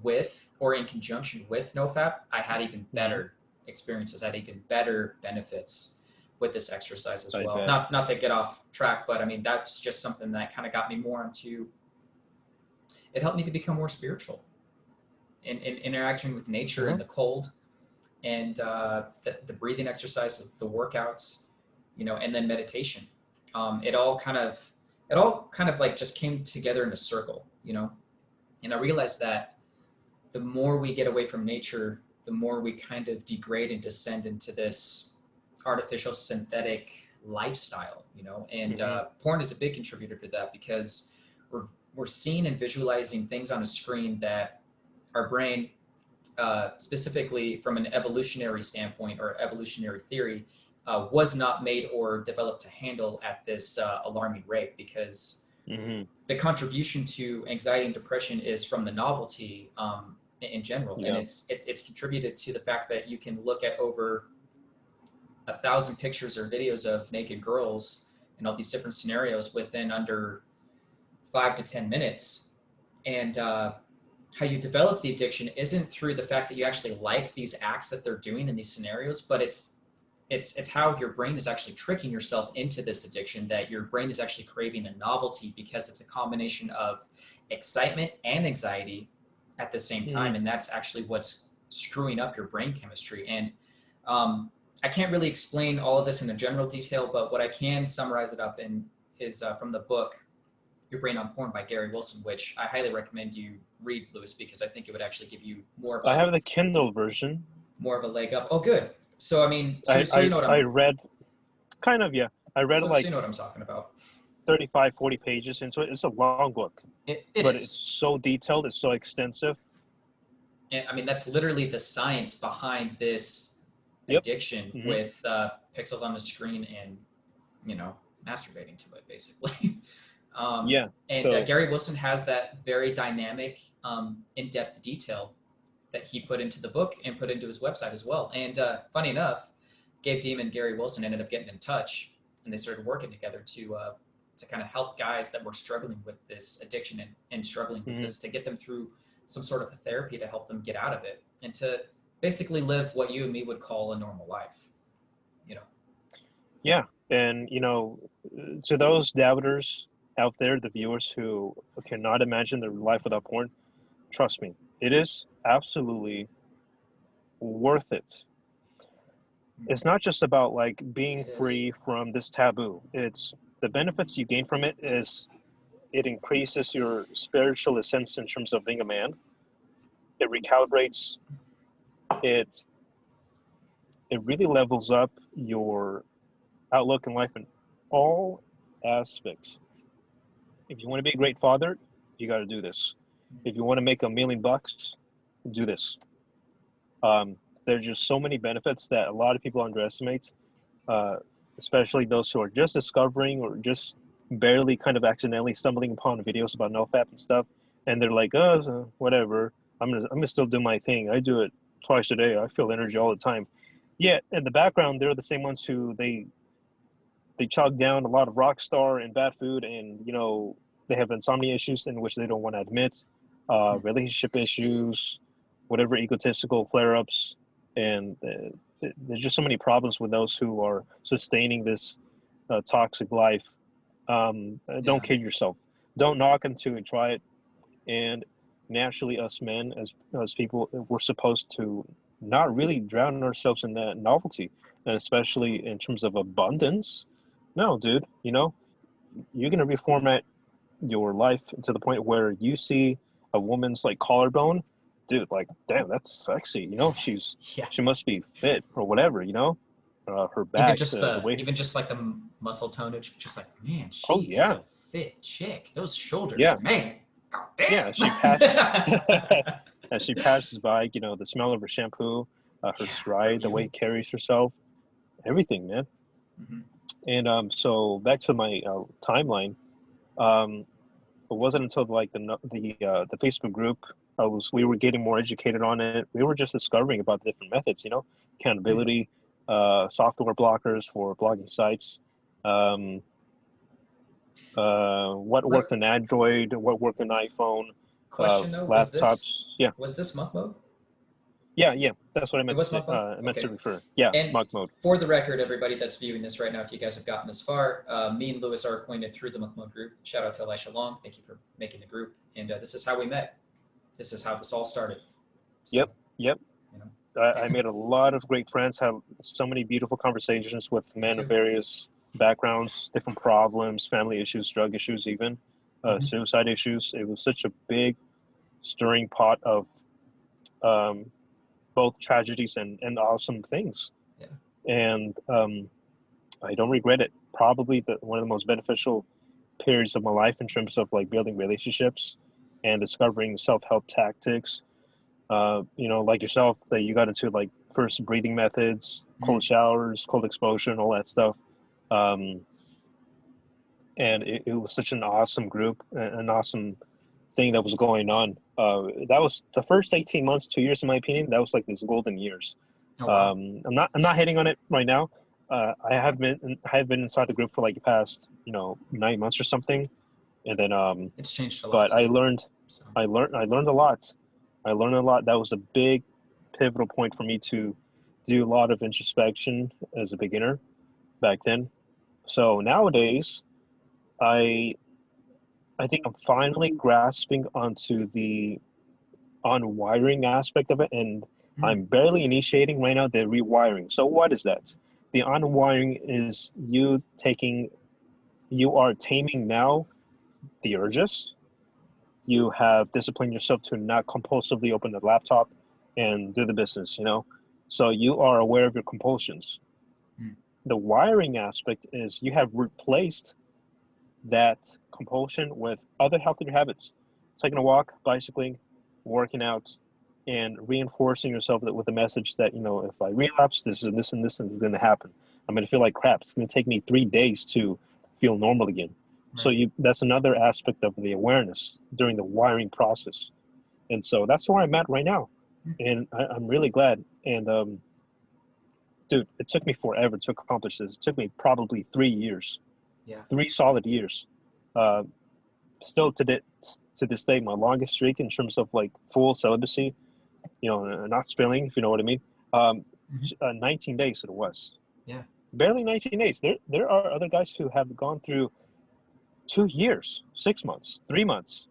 with, or in conjunction with NoFap, I had even
Hmm.
better experiences. I had even better benefits with this exercise as
I
well.
bet.
Not to get off track, but I mean that's just something that kind of got me more into. It helped me to become more spiritual in interacting with nature in
Hmm.
the cold, and the breathing exercises, the workouts, and then meditation. It all kind of like just came together in a circle. And I realized that the more we get away from nature, the more we kind of degrade and descend into this artificial synthetic lifestyle. And
Hmm.
porn is a big contributor to that, because we're, we're seeing and visualizing things on a screen that our brain, specifically from an evolutionary standpoint or evolutionary theory, was not made or developed to handle at this alarming rate, because
Hmm.
the contribution to anxiety and depression is from the novelty in general, and
Yeah.
it's contributed to the fact that you can look at over 1,000 pictures or videos of naked girls and all these different scenarios within under 5 to 10 minutes. And how you develop the addiction isn't through the fact that you actually like these acts that they're doing in these scenarios, but it's how your brain is actually tricking yourself into this addiction, that your brain is actually craving a novelty because it's a combination of excitement and anxiety at the same time. And that's actually what's screwing up your brain chemistry. And I can't really explain all of this in a general detail, but what I can summarize it up in is from the book, Your Brain on Porn by Gary Wilson, which I highly recommend you read, Lewis, because I think it would actually give you more of a,
I have the Kindle version.
more of a leg up. Oh, good. So, I mean, so you know what
I read, kind of, yeah. I read
so
like
you know what I'm talking about.
35, 40 pages into it. It's a long book,
It
but
is.
it's so detailed. It's so extensive.
And, I mean, that's literally the science behind this addiction with pixels on the screen and, you know, masturbating to it, basically. And
So
Gary Wilson has that very dynamic, in-depth detail that he put into the book and put into his website as well. And funny enough, Gabe Deem and Gary Wilson ended up getting in touch, and they started working together to kind of help guys that were struggling with this addiction and struggling with this, to get them through some sort of a therapy to help them get out of it and to basically live what you and me would call a normal life, you know?
yeah. And, you know, to those doubters out there, the viewers who cannot imagine their life without porn, trust me, it is absolutely worth it. It's not just about like being free from this taboo. It's the benefits you gain from it is it increases your spiritual essence in terms of being a man. It recalibrates it. It really levels up your outlook in life in all aspects. If you want to be a great father, you got to do this. If you want to make $1 million, do this. There's just so many benefits that a lot of people underestimate, especially those who are just discovering or just barely kind of accidentally stumbling upon videos about NoFap and stuff, and they're like, oh, whatever. I'm gonna still do my thing. I do it twice a day. I feel energy all the time. Yet in the background, they're the same ones who they chug down a lot of Rockstar and bad food, and you know they have insomnia issues in which they don't want to admit, relationship issues, whatever egotistical flare-ups, and there's just so many problems with those who are sustaining this toxic life. Don't kid yourself. Don't knock into it. Try it. And naturally, us men, as people, we're supposed to not really drown ourselves in that novelty, and especially in terms of abundance. No, dude, you know, you're gonna reformat your life to the point where you see a woman's like collarbone, dude, like, damn, that's sexy. You know, she must be fit or whatever. You know, her back, the way,
even just like the muscle tonage, just like, man, she
oh
is
yeah,
a fit chick. Those shoulders,
yeah,
man. God damn.
yeah. She passes as she passes by. You know, the smell of her shampoo, her stride, the way she carries herself, everything, man. And so back to my timeline. It wasn't until like the Facebook group we were getting more educated on it. We were just discovering about the different methods, you know, accountability, software blockers for blogging sites, what worked in Android, what worked in iPhone,
Question though,
laptops.
Was this monk mode?
Yeah, that's what I meant
to
say.
monk mode?
I meant to refer. Yeah,
and
monk mode.
For the record, everybody that's viewing this right now, if you guys have gotten this far, me and Lewis are acquainted through the monk mode group. Shout out to Elisha Long. Thank you for making the group. And this is how we met. This is how this all started. So,
Yep. You know. I made a lot of great friends, had so many beautiful conversations with men of various backgrounds, different problems, family issues, drug issues, even suicide issues. It was such a big, stirring pot of both tragedies and awesome things. And I don't regret it. Probably one of the most beneficial periods of my life in terms of like building relationships and discovering self-help tactics. You know, like yourself, that you got into like first breathing methods, cold showers, cold exposure, and all that stuff. And it was such an awesome group, an awesome thing that was going on. That was the first 18 months, 2 years, in my opinion. That was like these golden years. Oh, wow. I'm not hitting on it right now. I have been inside the group for like the past 9 months or something, and then
It's changed a lot
but
too. So
I learned a lot. I learned a lot. That was a big pivotal point for me to do a lot of introspection as a beginner back then. So nowadays, I I think I'm finally grasping onto the unwiring aspect of it, and
mm,
I'm barely initiating right now the rewiring. So what is that? The unwiring is you are taming now the urges. You have disciplined yourself to not compulsively open the laptop and do the business. So you are aware of your compulsions.
mm,
The wiring aspect is you have replaced that compulsion with other healthier habits, taking a walk, bicycling, working out, and reinforcing yourself with the message that, if I relapse, this and this and this is going to happen. I'm going to feel like crap. It's going to take me 3 days to feel normal again. So
right.
that's another aspect of the awareness during the wiring process. And so that's where I'm at right now.
Mm,
And I'm really glad. And dude, it took me forever to accomplish this. It took me probably 3 years,
yeah.
3 solid years. Uh, Still to this day, my longest streak in terms of like full celibacy, not spilling, if you know what I mean. Um,
Hmm.
19 days it was.
Yeah.
Barely 19 days. There are other guys who have gone through 2 years, 6 months, 3 months.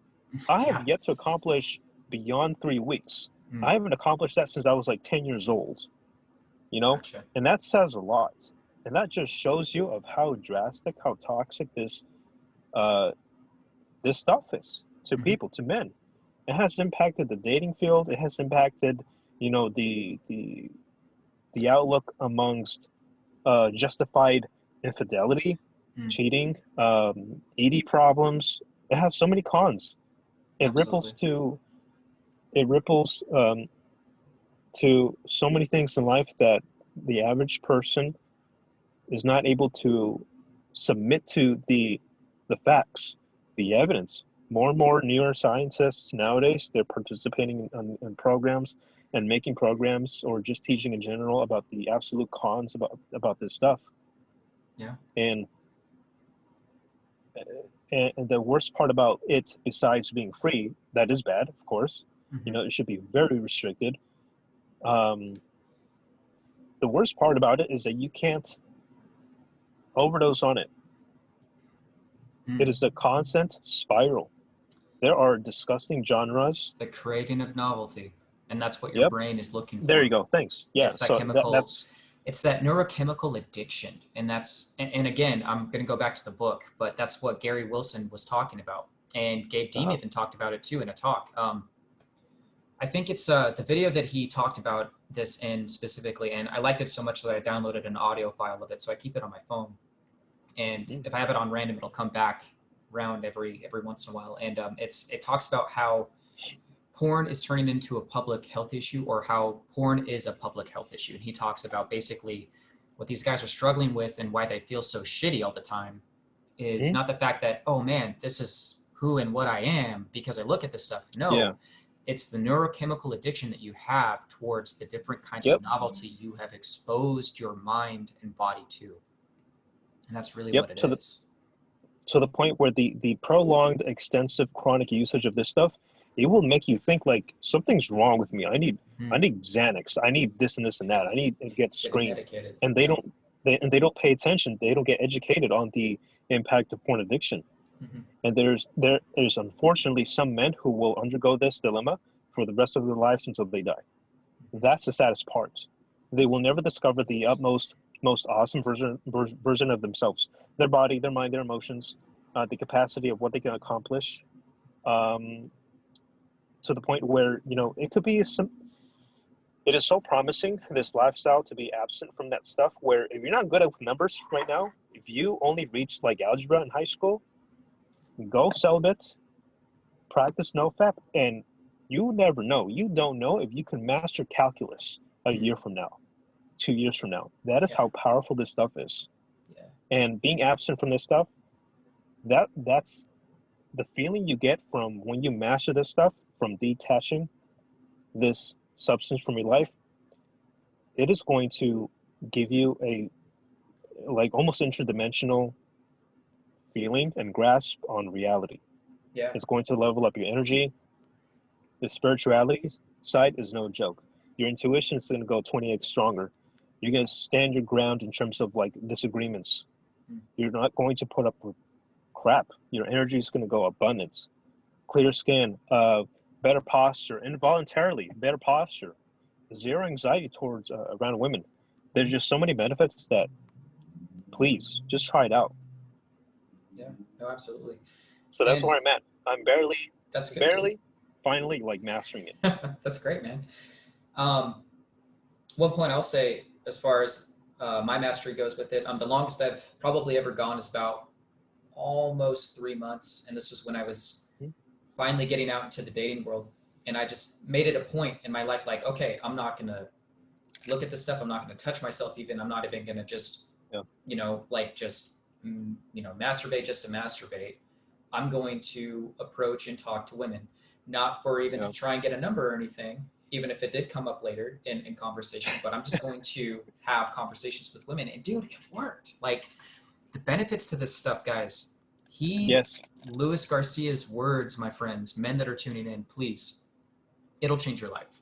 I have
Yeah.
yet to accomplish beyond 3 weeks.
Mm,
I haven't accomplished that since I was like 10 years old, you know?
gotcha.
And that says a lot. And that just shows you of how drastic, how toxic uh, this stuff is to
Hmm.
people, to men. It has impacted the dating field. It has impacted, the outlook amongst justified infidelity,
Mm,
cheating, ED problems. It has so many cons. It ripples
absolutely.
to it ripples to so many things in life that the average person is not able to submit to the facts, the evidence. More and more neuroscientists nowadays, they're participating in programs and making programs or just teaching in general about the absolute cons about this stuff.
Yeah.
And and the worst part about it, besides being free, that is bad, of course.
Hmm.
It should be very restricted. Um, the worst part about it is that you can't overdose on it. It
Mm.
is a constant spiral. There are disgusting genres.
The craving of novelty, and that's what your
Yep.
brain is looking
There you
for.
go. Thanks. Yeah.
It's that
So
chemical,
that's
it's that neurochemical addiction. And and again, I'm going to go back to the book, but that's what Gary Wilson was talking about. And Gabe Dean
uh
even talked about it too in a talk. I think it's the video that he talked about this in specifically, and I liked it so much that I downloaded an audio file of it, so I keep it on my phone. And if I have it on random, it'll come back round every once in a while. And it talks about how porn is turning into a public health issue, or how porn is a public health issue. And he talks about basically what these guys are struggling with and why they feel so shitty all the time is
mhm.
not the fact that, oh man, this is who and what I am because I look at this stuff.
Yeah.
No, it's the neurochemical addiction that you have towards the different kinds of
Yep.
novelty you have exposed your mind and body to. And that's really
Yep.
what it
To the
is.
to the point where the prolonged, extensive, chronic usage of this stuff, it will make you think like something's wrong with me. I
Hmm.
need Xanax. I need this and this and that. I need to get
Getting
screened.
medicated.
And
Yeah.
they don't pay attention. They don't get educated on the impact of porn addiction.
Hmm.
And there's unfortunately some men who will undergo this dilemma for the rest of their lives until they die. That's the saddest part. They will never discover the utmost, most awesome version of themselves, their body, their mind, their emotions, the capacity of what they can accomplish, um, to the point where it could be some. It is so promising, this lifestyle, to be absent from that stuff. Where if you're not good at numbers right now, if you only reached like algebra in high school, go celibate, practice nofap, and you never know. You don't know if you can master calculus a
Hmm.
year from now, 2 years from now. That is
Yeah.
how powerful this stuff is.
Yeah.
And being absent from this stuff, that's the feeling you get from when you master this stuff, from detaching this substance from your life. It is going to give you a like almost interdimensional feeling and grasp on reality.
Yeah.
It's going to level up your energy. The spirituality side is no joke. Your intuition is going to go 20x stronger. You're going to stand your ground in terms of like disagreements. You're not going to put up with crap. Your energy is going to go abundance, clear skin, better posture, involuntarily better posture, zero anxiety towards around women. There's just so many benefits that please just try it out.
Yeah, no, absolutely.
So that's
And
where I'm at. I'm
that's good,
barely, finally like mastering it.
That's great, man. One point I'll say as far as my mastery goes with it, the longest I've probably ever gone is about almost 3 months. And this was when I was finally getting out into the dating world. And I just made it a point in my life, like, okay, I'm not going to look at this stuff. I'm not going to touch myself even. I'm not even going to just, masturbate just to masturbate. I'm going to approach and talk to women, not for even to try and get a number or anything, even if it did come up later in conversation, but I'm just going to have conversations with women. And dude, it worked. Like, the benefits to this stuff, guys. Luis Garcia's words, my friends, men that are tuning in, please, it'll change your life.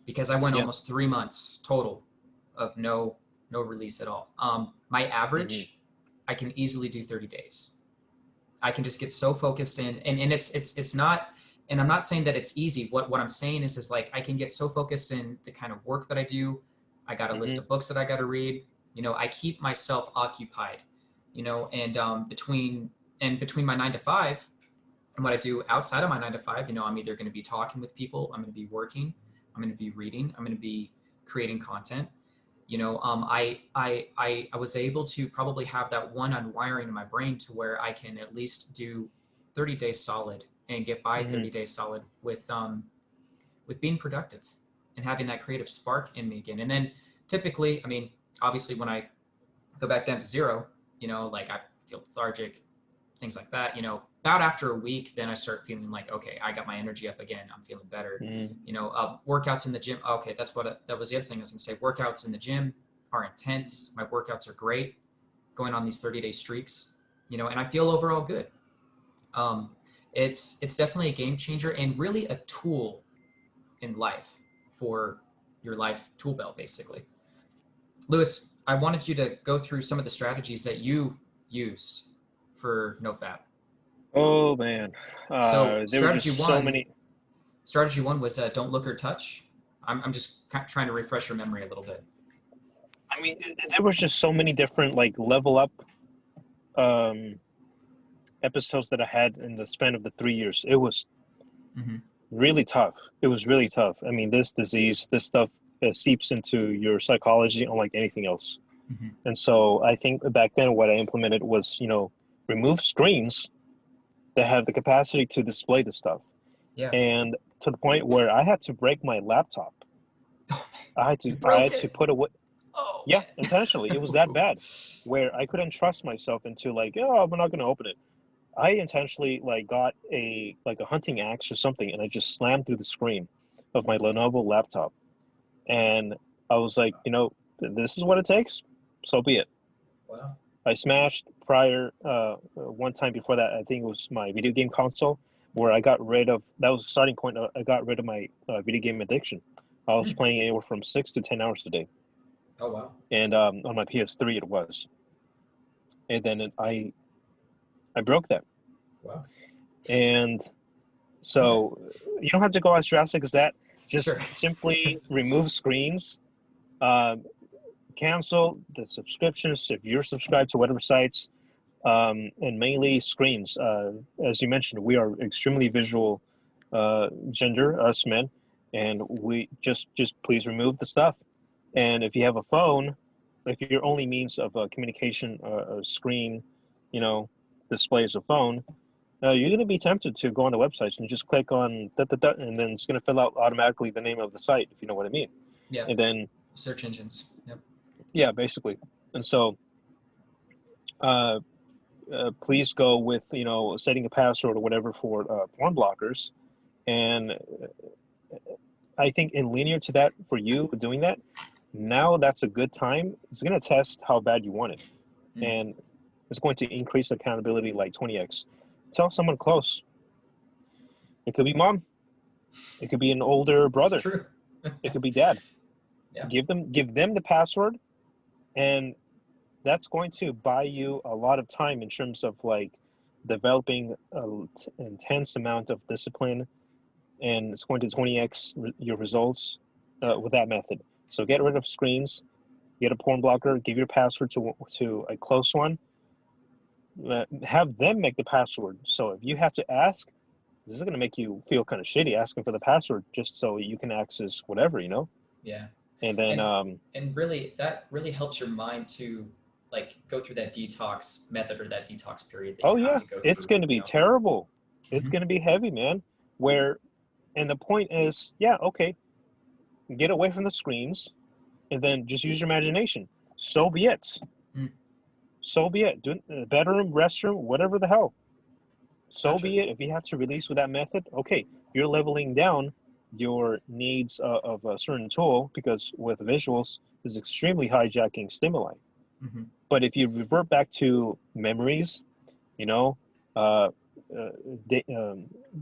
Because I went almost 3 months total of no release at all. My average, I can easily do 30 days. I can just get so focused in, and it's not, and I'm not saying that it's easy. What I'm saying is like, I can get so focused in the kind of work that I do. I got a list of books that I got to read. I keep myself occupied, and between my 9 to 5 and what I do outside of my 9 to 5, I'm either going to be talking with people, I'm going to be working, I'm going to be reading, I'm going to be creating content. I was able to probably have that one unwiring in my brain to where I can at least do 30 days solid and get by 30 days solid with being productive and having that creative spark in me again. And then typically, obviously when I go back down to zero, like I feel lethargic, things like that, about after a week, then I start feeling like, okay, I got my energy up again. I'm feeling better. Workouts in the gym. Okay. That was the other thing I was gonna say. Workouts in the gym are intense. My workouts are great, going on these 30-day streaks, and I feel overall good. It's definitely a game changer and really a tool in life for your life tool belt, basically. Luis, I wanted you to go through some of the strategies that you used for NoFap.
Oh man,
So
there were just so many.
Strategy one was don't look or touch. I'm just trying to refresh your memory a little bit.
There was just so many different like level up episodes that I had in the span of the 3 years. It was really tough. It was really tough. This disease, this stuff seeps into your psychology unlike anything else. And so I think back then what I implemented was, remove screens that have the capacity to display the stuff.
Yeah.
And to the point where I had to break my laptop. I had to put away.
Oh.
Yeah, intentionally. It was that bad, where I couldn't trust myself into like, oh, I'm not going to open it. I intentionally like got a hunting axe or something, and I just slammed through the screen of my Lenovo laptop. And I was like, this is what it takes. So be it.
Wow.
I smashed prior one time before that. I think it was my video game console, where I got rid of. That was the starting point. I got rid of my video game addiction. I was playing anywhere from 6 to 10 hours a day.
Oh wow!
And on my PS3 it was. And then I broke that.
Wow.
And so you don't have to go as drastic as that. Just simply remove screens. Cancel the subscriptions if you're subscribed to whatever sites, and mainly screens. As you mentioned, we are extremely visual gender, us men, and we just please remove the stuff. And if you have a phone, if your only means of communication a screen, displays a phone, you're going to be tempted to go on the websites and just click on that, and then it's going to fill out automatically the name of the site, if you know what I mean.
Yeah.
And then
search engines. Yep.
Yeah, basically. And so, please go with setting a password or whatever for porn blockers. And I think in linear to that, for you doing that, now that's a good time. It's going to test how bad you want it. and it's going to increase accountability like 20x. Tell someone close. It could be mom. It could be an older brother.
It's true.
It could be dad.
Yeah.
Give them the password, and that's going to buy you a lot of time in terms of like developing an intense amount of discipline, and it's going to 20x your results with that method. So get rid of screens, get a porn blocker, give your password to a close one, have them make the password. So if you have to ask, this is going to make you feel kind of shitty asking for the password just so you can access whatever,
Yeah.
And then
and really that really helps your mind to like go through that detox method or that detox period that you have to go through.
it's going to be terrible. It's
Mhm.
going to be heavy, man. And the point is, okay, get away from the screens and then just use your imagination. So be it.
Mm.
So be it. Do it bedroom, restroom, whatever the hell. So
Gotcha.
be it. If you have to release with that method, okay, you're leveling down your needs of a certain tool, because with visuals is extremely hijacking stimuli.
Mm-hmm.
But if you revert back to memories, uh,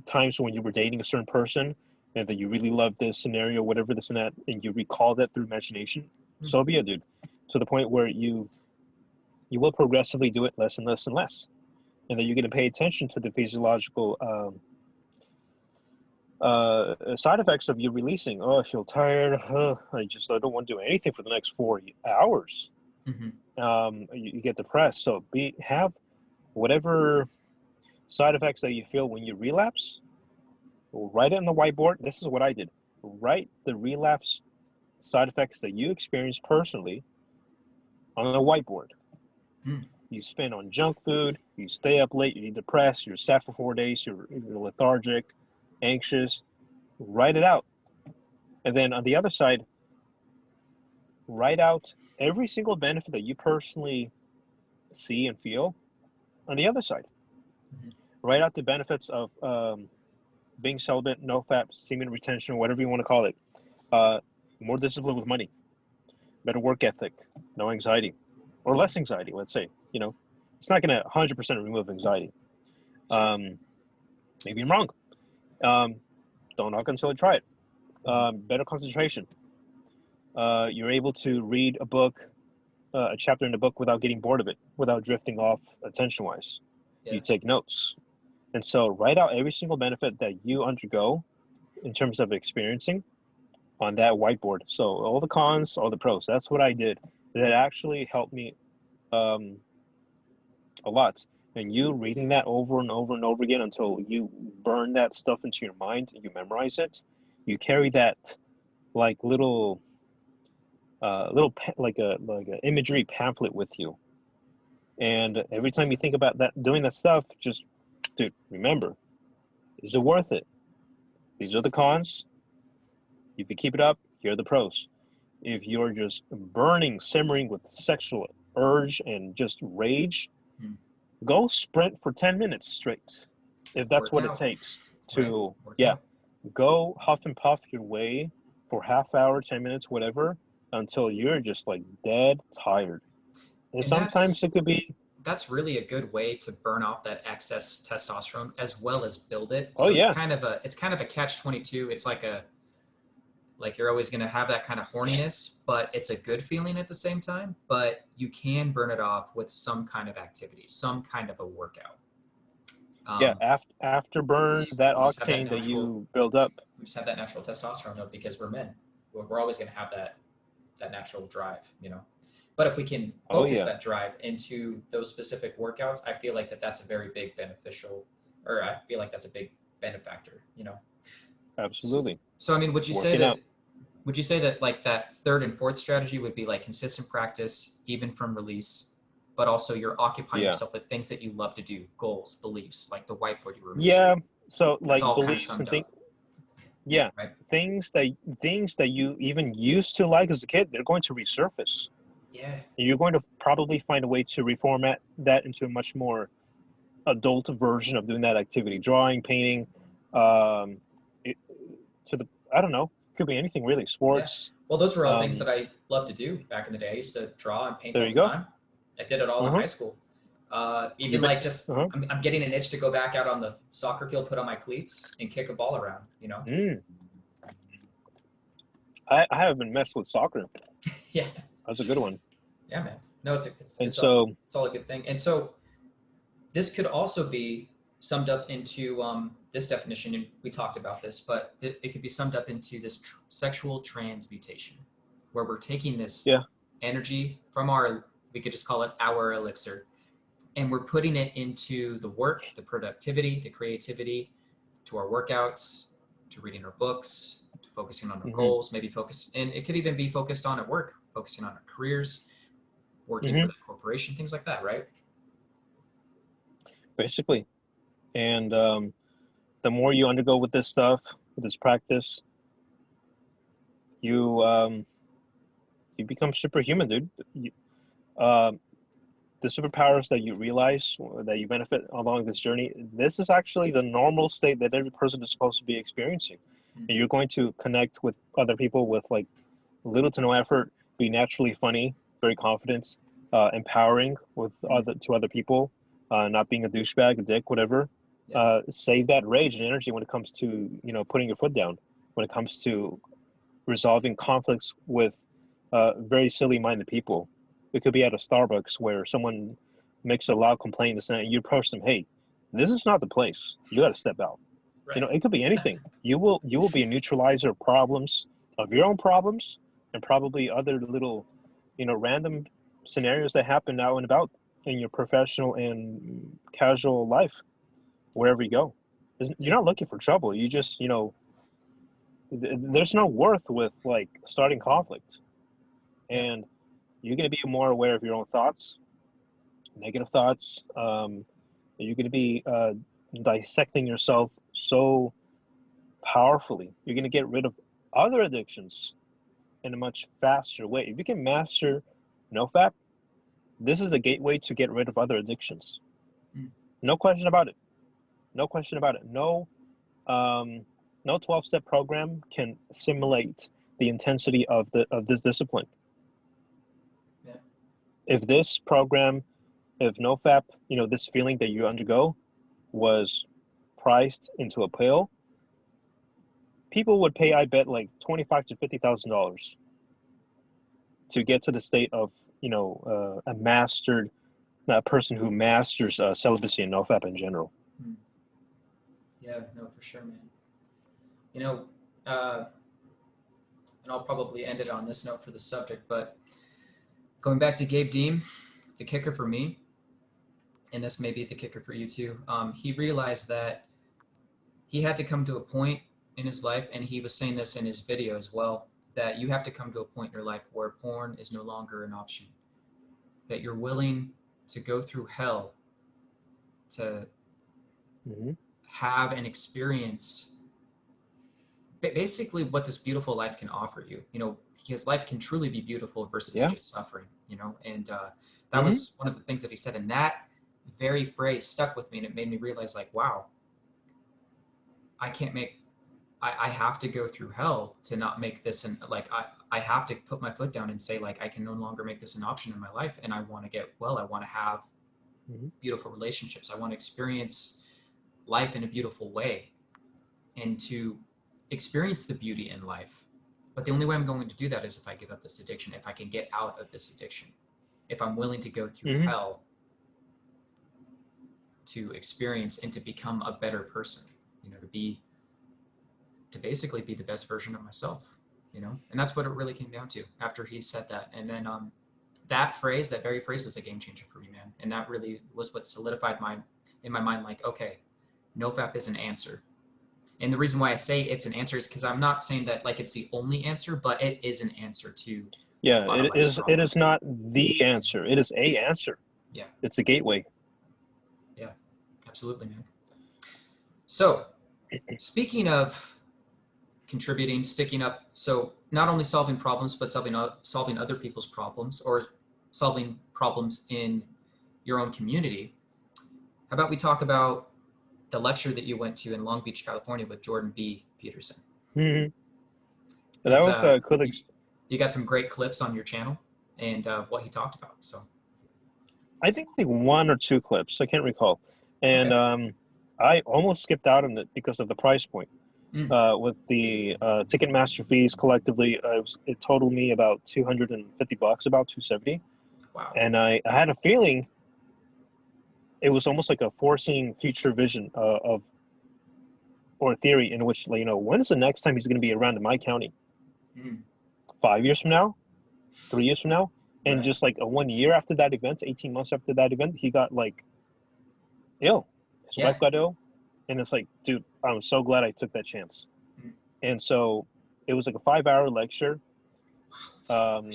times when you were dating a certain person and that you really loved this scenario, whatever this and that, and you recall that through imagination, so be it, dude. To the point where you will progressively do it less and less and less, and then you're going to pay attention to the physiological side effects of you releasing. Oh, I feel tired. I don't want to do anything for the next 4 hours.
Mm-hmm.
You get depressed. So have whatever side effects that you feel when you relapse. Write it on the whiteboard. This is what I did. Write the relapse side effects that you experience personally on the whiteboard.
Mm.
You spend on junk food, you stay up late, you're depressed, you're sad for 4 days, you're lethargic, anxious. Write it out. And then on the other side, write out every single benefit that you personally see and feel on the other side.
Mm-hmm.
Write out the benefits of being celibate, no fat, semen retention, whatever you want to call it. More discipline with money, better work ethic, no anxiety, or less anxiety, let's say. It's not going to 100% remove anxiety. Maybe I'm wrong. Don't knock until I try it. Better concentration. You're able to read a book, a chapter in a book without getting bored of it, without drifting off attention-wise.
Yeah.
You take notes. And so write out every single benefit that you undergo in terms of experiencing on that whiteboard. So all the cons, all the pros. That's what I did. That actually helped me a lot. And you reading that over and over and over again until you burn that stuff into your mind, you memorize it, you carry that like little like a imagery pamphlet with you. And every time you think about that, doing that stuff, just, dude, remember, is it worth it? These are the cons. If you keep it up, here are the pros. If you're just burning, simmering with sexual urge and just rage, go sprint for 10 minutes straight. If that's what it takes to, go huff and puff your way for half hour, 10 minutes, whatever, until you're just like dead tired. And sometimes it could be.
That's really a good way to burn off that excess testosterone as well as build it. So it's kind of a catch-22. It's like you're always going to have that kind of horniness, but it's a good feeling at the same time. But you can burn it off with some kind of activity, some kind of a workout.
After burn that octane that you build up.
We just have that natural testosterone though, because we're men. We're always going to have that natural drive, But if we can focus that drive into those specific workouts, I feel like that's a very big beneficial, or I feel like that's a big benefactor,
Absolutely.
So I mean, would you say that like that third and fourth strategy would be like consistent practice, even from release, but also you're occupying yourself with things that you love to do, goals, beliefs, like the whiteboard you were mentioning.
Yeah. So like
beliefs
kind of and things. Yeah. Right. Things that you even used to like as a kid, they're going to resurface.
Yeah.
You're going to probably find a way to reformat that into a much more adult version of doing that activity. Drawing, painting, I don't know. Could be anything really. Sports.
Yeah. Well, those were all things that I loved to do back in the day. I used to draw and paint all the time. I did it all in
Uh-huh.
high school. Even
You bet.
like just,
Uh-huh.
I'm getting an itch to go back out on the soccer field, put on my cleats, and kick a ball around. You know?
Mm. I haven't been messed with soccer.
Yeah.
That's a good one.
Yeah, man. No,
And so,
it's all a good thing. And so this could also be summed up into this definition, and we talked about this, but it could be summed up into this sexual transmutation, where we're taking this
yeah.
energy from our, we could just call it our elixir, and we're putting it into the work, the productivity, the creativity, to our workouts, to reading our books, to focusing on our
Mm-hmm.
goals, maybe focus, and it could even be focused on at work, focusing on our careers, working for
Mm-hmm.
the corporation, things like that, right?
Basically. And the more you undergo with this stuff, with this practice, you become superhuman, dude. The superpowers that you realize that you benefit along this journey, this is actually the normal state that every person is supposed to be experiencing. And you're going to connect with other people with like little to no effort, be naturally funny, very confident, empowering with other people, not being a douchebag, a dick, whatever.
Yeah.
Save that rage and energy when it comes to putting your foot down, when it comes to resolving conflicts with very silly minded people. It could be at a Starbucks where someone makes a loud complaint and you approach them, hey, this is not the place. You got to step out.
Right.
It could be anything. You will be a neutralizer of problems, of your own problems, and probably other little, random scenarios that happen out and about in your professional and casual life, wherever you go. You're not looking for trouble. You just, there's no worth with like starting conflict, and you're going to be more aware of your own thoughts, negative thoughts. You're going to be dissecting yourself so powerfully. You're going to get rid of other addictions in a much faster way. If you can master NoFap, this is the gateway to get rid of other addictions. No question about it. No question about it. No 12-step program can simulate the intensity of this discipline.
Yeah.
If this program, if NoFap, this feeling that you undergo was priced into a pill, people would pay, I bet, like $25,000 to $50,000 to get to the state of, a mastered person who masters celibacy and NoFap in general.
Yeah, no, for sure, man. And I'll probably end it on this note for the subject, but going back to Gabe Deem, the kicker for me, and this may be the kicker for you too, he realized that he had to come to a point in his life, and he was saying this in his video as well, that you have to come to a point in your life where porn is no longer an option, that you're willing to go through hell to have an experience basically what this beautiful life can offer you, because life can truly be beautiful versus just suffering, and that was one of the things that he said, and that very phrase stuck with me, and it made me realize, like, wow, I have to go through hell to not make this, and like, I have to put my foot down and say, like, I can no longer make this an option in my life, and I want to get well, I want to have beautiful relationships, I want to experience life in a beautiful way, and to experience the beauty in life. But the only way I'm going to do that is if I give up this addiction, if I can get out of this addiction, if I'm willing to go through hell to experience and to become a better person, to basically be the best version of myself, and that's what it really came down to after he said that. And then that very phrase was a game changer for me, man. And that really was what solidified in my mind, like, okay, NoFap is an answer. And the reason why I say it's an answer is because I'm not saying that like it's the only answer, but it is an answer to
it is. It is not the answer. It is a answer.
Yeah.
It's a gateway.
Yeah, absolutely, man. So speaking of contributing, sticking up, so not only solving problems, but solving other people's problems, or solving problems in your own community. How about we talk about the lecture that you went to in Long Beach, California with Jordan B. Peterson?
That was cool.
You got some great clips on your channel and what he talked about. So
I think like one or two clips. I can't recall. And
Okay.
I almost skipped out on it because of the price point.
Mm.
With the Ticketmaster fees collectively, it totaled me about $250, about 270.
Wow.
And I had a feeling it was almost like a foreseeing future vision of or theory in which, like, when is the next time he's going to be around in my county?
Mm.
5 years from now, 3 years from now, and
Right.
just like a 1 year after that event, 18 months after that event, he got like ill. His wife
Yeah.
got ill, and it's like, dude, I'm so glad I took that chance.
Mm.
And so it was like a 5 hour lecture. Um,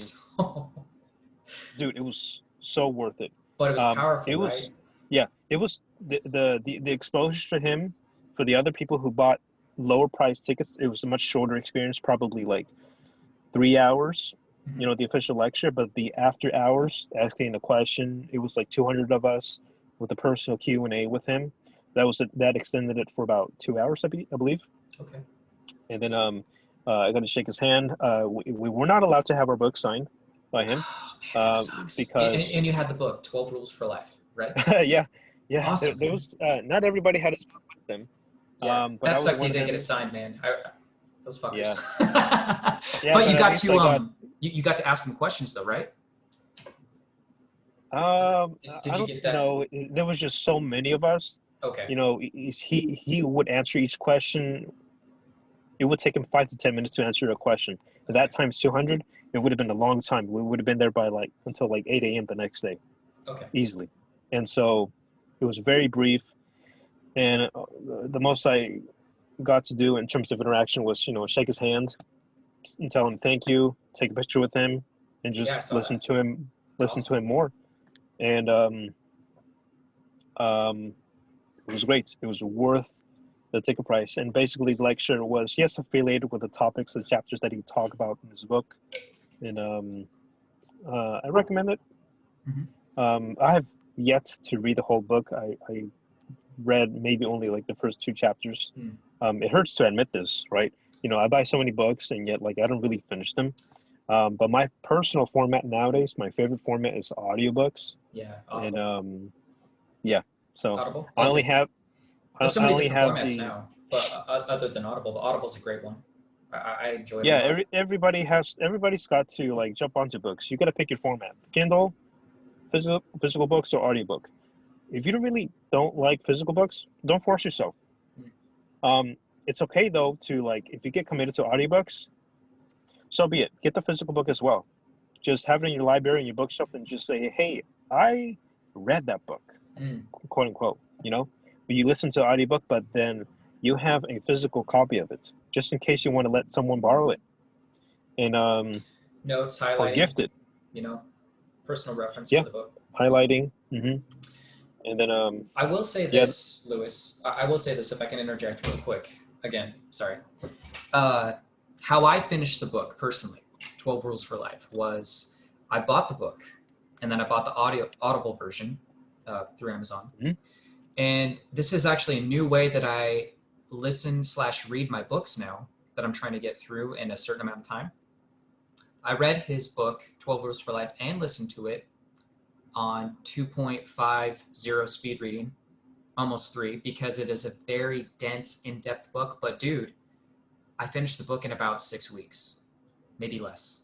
dude, it was so worth it.
But it was
It
powerful, right?
was, yeah, it was the exposure to him for the other people who bought lower price tickets. It was a much shorter experience, probably like 3 hours.
Mhm.
The official lecture, but the after hours asking the question, it was like 200 of us with a personal Q&A with him. That extended it for about 2 hours, I believe.
Okay.
And then I got to shake his hand. We were not allowed to have our book signed by him
Oh, man, that
uh,
sucks.
because,
And you had the book, 12 Rules for Life, right?
yeah, yeah,
Awesome,
there
man.
was not everybody had his book with them,
Yeah,
but I
that
was
sucks. You
one of
didn't get it
them.
signed, man. Those fuckers.
Yeah, yeah,
But
but
you
at
got
least
to
I got.
you got to ask him questions though, right?
I
Did you
don't
get that?
know. There was just so many of us.
Okay.
He would answer each question. It would take him 5 to 10 minutes to answer a question. At
Okay.
that times 200, it would have been a long time. We would have been there by like until like 8 a.m. the next day,
Okay.
easily. And so it was very brief. And the most I got to do in terms of interaction was, shake his hand and tell him thank you, take a picture with him, and
Yeah, I
just
saw that. It's
listen
awesome.
to him more. And um, it was great. It was worth the ticket price. And basically, the lecture was, yes, affiliated with the topics, the chapters that he talked about in his book. And I recommend it.
Hmm.
I have yet to read the whole book. I read maybe only like the first two chapters.
Mm.
It hurts to admit this, right? I buy so many books and yet like I don't really finish them. But my personal format nowadays, my favorite format is audiobooks.
Yeah,
And
Audible.
yeah, so
Audible.
I only
Okay.
have
There's so
I
many
only
different
have
formats
the
now, but other than Audible, but Audible's a great one. I enjoy it a
yeah.
lot.
Everybody's got to like jump onto books. You got to pick your format: Kindle, physical books, or audiobook. If you really don't like physical books, don't force yourself.
Mm.
It's okay though to like if you get committed to audiobooks, so be it. Get the physical book as well. Just have it in your library in your bookshelf and just say, hey, I read that book,
Mm.
quote unquote. But you listen to the audiobook, but then you have a physical copy of it just in case you want to let someone borrow it and
Notes,
or
highlighting,
gift it.
you know, personal reference for
Yeah,
the book.
highlighting. And then
I will say
yeah.
this, Lewis. I will say this if I can interject real quick. Again, sorry. Uh, how I finished the book personally, 12 Rules for Life, was I bought the book and then I bought the Audible version through Amazon.
Mhm.
And this is actually a new way that I listen slash read my books now that I'm trying to get through in a certain amount of time. I read his book, 12 Rules for Life, and listened to it on 2.50 speed reading, almost 3, because it is a very dense, in-depth book. But dude, I finished the book in about 6 weeks, maybe less.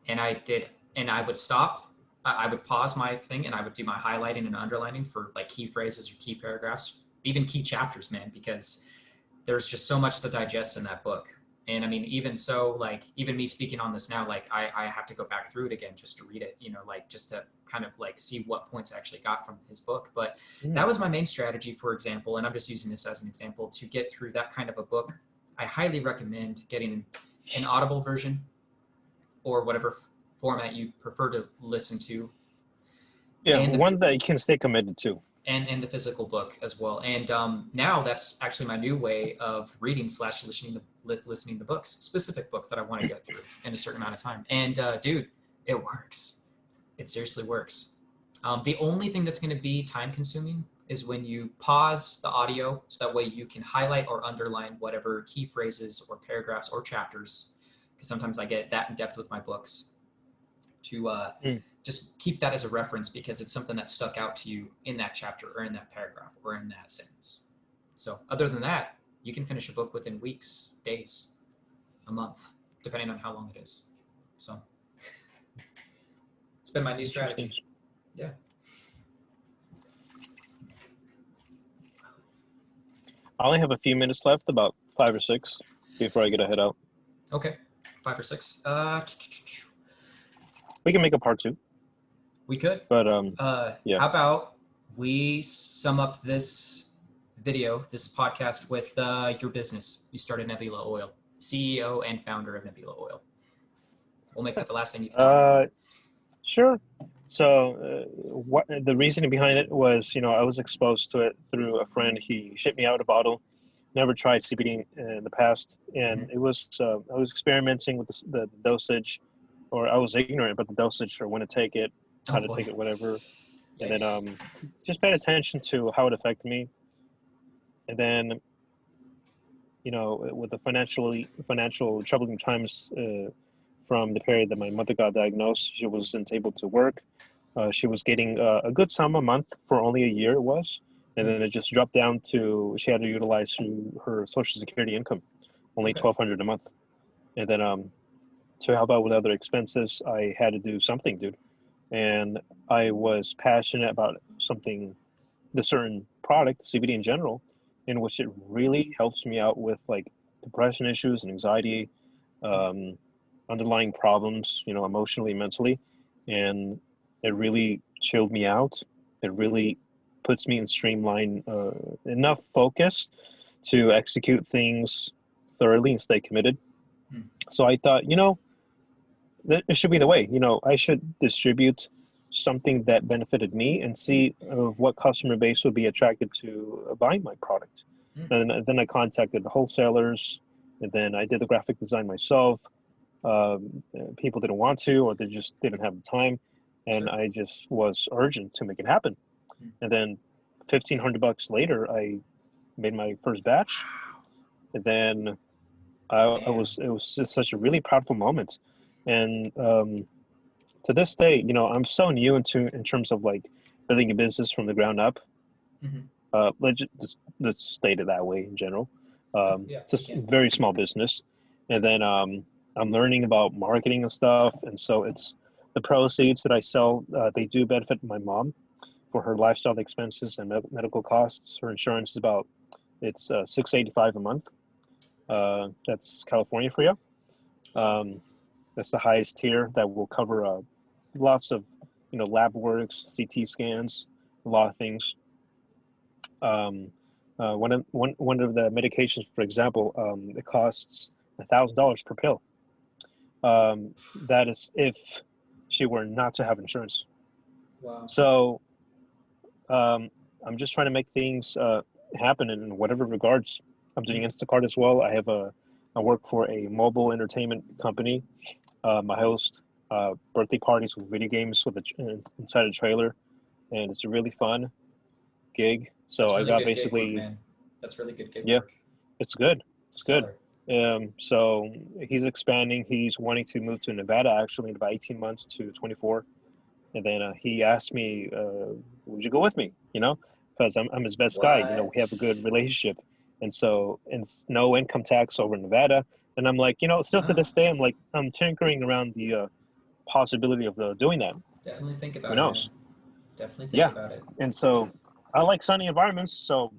And I would stop, I would pause my thing and I would do my highlighting and underlining for like key phrases or key paragraphs, even key chapters, man, because there's just so much to digest in that book. And I mean, even so, like, even me speaking on this now, like, I have to go back through it again just to read it, like, just to kind of like see what points I actually got from his book. But that
Mm.
was my main strategy, for example, and I'm just using this as an example to get through that kind of a book. I highly recommend getting an Audible version or whatever format you prefer to listen to,
Yeah,
and
one that you can stay committed to.
and the physical book as well. And now that's actually my new way of reading slash listening to books, specific books that I want to get through in a certain amount of time. And dude, it works. It seriously works. The only thing that's going to be time consuming is when you pause the audio so that way you can highlight or underline whatever key phrases or paragraphs or chapters, because sometimes I get that in depth with my books to uh,
Mm.
just keep that as a reference because it's something that stuck out to you in that chapter or in that paragraph or in that sentence. So other than that, you can finish a book within weeks, days, a month, depending on how long it is. So it's been my new strategy. Yeah.
I only have a few minutes left, about 5 or 6, before I get to head out.
Okay, 5 or 6.
We can make a part 2.
We could.
But yeah.
How about we sum up this video, this podcast with your business? You started Nebula Oil, CEO and founder of Nebula Oil. We'll make that the last thing you can talk about.
Sure. So what the reasoning behind it was, I was exposed to it through a friend. He shipped me out a bottle. Never tried CBD in the past, and it was I was experimenting with the dosage, or I was ignorant about the dosage or when to take it, how to take it, whatever. Yikes. And then just paid attention to how it affected me. And then, with the financial troubling times from the period that my mother got diagnosed, she wasn't able to work. She was getting a good sum a month for only a year, it was. And then it just dropped down to, she had to utilize her Social Security income, only $1,200 a month. And then to help out with other expenses, I had to do something, dude. And I was passionate about the certain product, CBD in general, in which it really helps me out with like depression issues and anxiety, underlying problems, emotionally, mentally. And it really chilled me out. It really puts me in streamline, enough focus to execute things thoroughly and stay committed. So I thought, that it should be the way. I should distribute something that benefited me and see what customer base would be attracted to buying my product. And then I contacted the wholesalers, and then I did the graphic design myself. People didn't want to, or they just didn't have the time, and I just was urgent to make it happen. And then $1,500 later, I made my first batch, and then it was just such a really powerful moment. And to this day, I'm so new in terms of like building a business from the ground up. Let's state it that way in general. It's just a very small business, and then I'm learning about marketing and stuff, and so it's the proceeds that I sell. They do benefit my mom for her lifestyle expenses and medical costs. Her insurance is it's $685 a month. That's California for you. That's the highest tier that will cover lots of lab works, CT scans, a lot of things. One of the medications, for example, it costs $1,000 per pill. That is if she were not to have insurance.
Wow.
So I'm just trying to make things happen in whatever regards. I'm doing Instacart as well. I work for a mobile entertainment company. I host birthday parties with video games inside a trailer, and it's a really fun gig. So
really
I got basically
gig work, man. That's really good gig work.
It's good. It's
Stellar.
good. So he's expanding. He's wanting to move to Nevada actually in about 18 months to 24. And then he asked me, would you go with me? Because I'm his best guy. We have a good relationship. And so it's no income tax over in Nevada. And I'm like, still to this day, I'm tinkering around the possibility of doing that.
Definitely think about
Who knows?
Definitely think about it.
And so I like sunny environments, so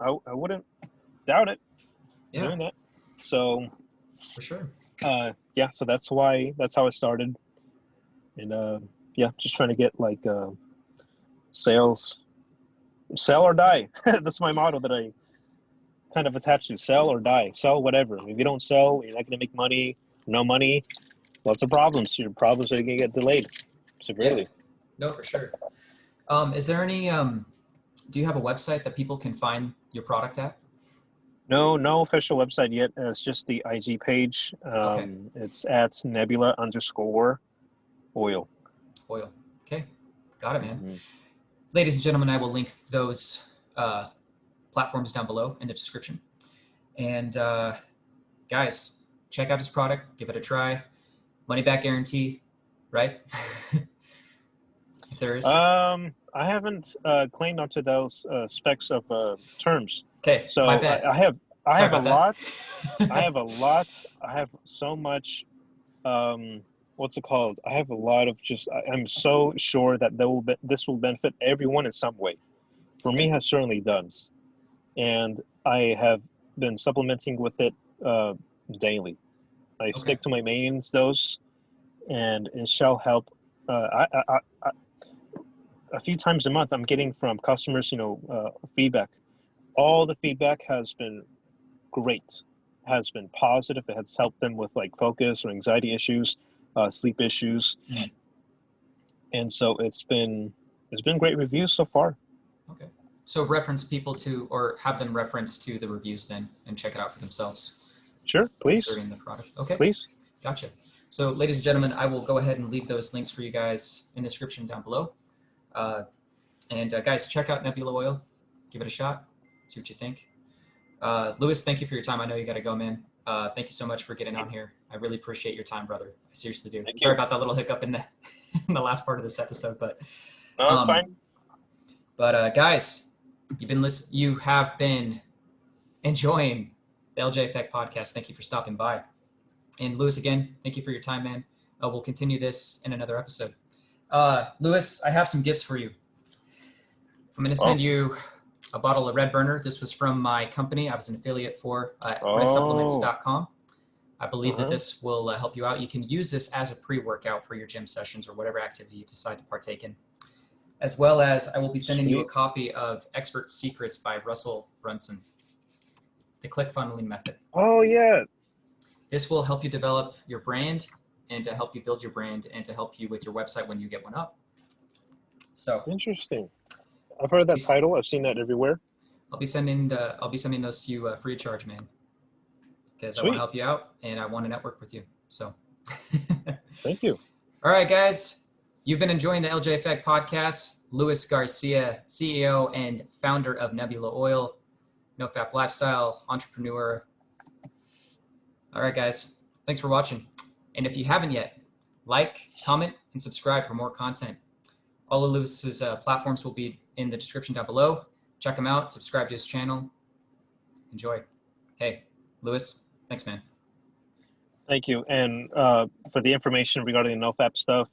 I wouldn't doubt it doing that. So
for sure.
So that's how it started. And just trying to get like sales, sell or die. That's my motto that I kind of attached to: sell or die. Sell whatever. If you don't sell, you're not going to make money. No money, lots of problems. Your problems are going to get delayed severely.
No, for sure. Is there any? Do you have a website that people can find your product at?
No official website yet. It's just the IG page. It's at Nebula_Oil.
Oil. Okay. Got it, man. Ladies and gentlemen, I will link those platforms down below in the description. And guys, check out his product. Give it a try. Money back guarantee, right? there is.
I haven't claimed onto those specs of terms.
Okay,
So
my bad.
I have
Sorry
a
about
lot.
that.
I have a lot. I have so much. What's it called? I have a lot of just. I'm so sure that this will benefit everyone in some way. For me, it certainly does, and I have been supplementing with it daily. I
Okay.
stick to my main dose, and it shall help. A few times a month, I'm getting from customers, feedback. All the feedback has been great, has been positive. It has helped them with like focus or anxiety issues, sleep issues, and so it's been great reviews so far.
Okay. So reference people to, or have them reference to the reviews then, and check it out for themselves.
Sure, please.
Concerning the product. Okay.
Please.
Gotcha. So, ladies and gentlemen, I will go ahead and leave those links for you guys in the description down below. Guys, check out Nebula Oil. Give it a shot. See what you think. Louis, thank you for your time. I know you got to go, man. Thank you so much for getting on here. I really appreciate your time, brother. I seriously do.
Thank
Sorry
you.
about that little hiccup in the in the last part of this episode, but
No, it's fine.
But guys, you have been enjoying the TheLJEffect podcast. Thank you for stopping by. And Louis, again, thank you for your time, man. We'll continue this in another episode. Louis, I have some gifts for you. I'm going to send you a bottle of Red Burner. This was from my company. I was an affiliate for redsupplements.com. I believe that this will help you out. You can use this as a pre-workout for your gym sessions or whatever activity you decide to partake in. As well as I will be sending you a copy of Expert Secrets by Russell Brunson, the click funneling method.
Oh, yeah.
This will help you develop your brand and to help you build your brand and to help you with your website when you get one up. So
interesting. I've heard that title. I've seen that everywhere.
I'll be sending those to you free of charge, man, because I want to help you out and I want to network with you. So
thank you.
All right, guys, you've been enjoying the TheLJEffect podcast. Louis Garcia, CEO and founder of Nebula Oil, no fap lifestyle entrepreneur. All right, guys, thanks for watching. And if you haven't yet, like, comment, and subscribe for more content. All of Louis's platforms will be in the description down below. Check him out, subscribe to his channel. Enjoy. Hey, Louis, thanks, man.
Thank you. And for the information regarding the NoFap stuff,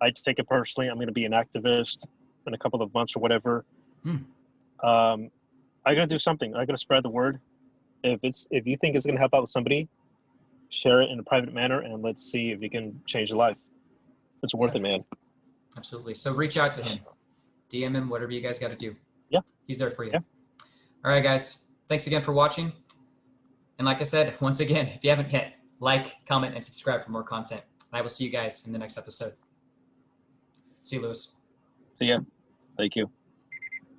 I take it personally. I'm going to be an activist in a couple of months or whatever. I got to do something. I got to spread the word. If you think it's going to help out with somebody, share it in a private manner, and let's see if you can change their life. It's worth it, man.
Absolutely. So reach out to him, DM him, whatever you guys got to do.
Yeah.
He's there for you.
Yeah.
All right, guys. Thanks again for watching. And like I said, once again, if you haven't yet, like, comment, and subscribe for more content. I will see you guys in the next episode. See you, Louis.
See ya. Thank you.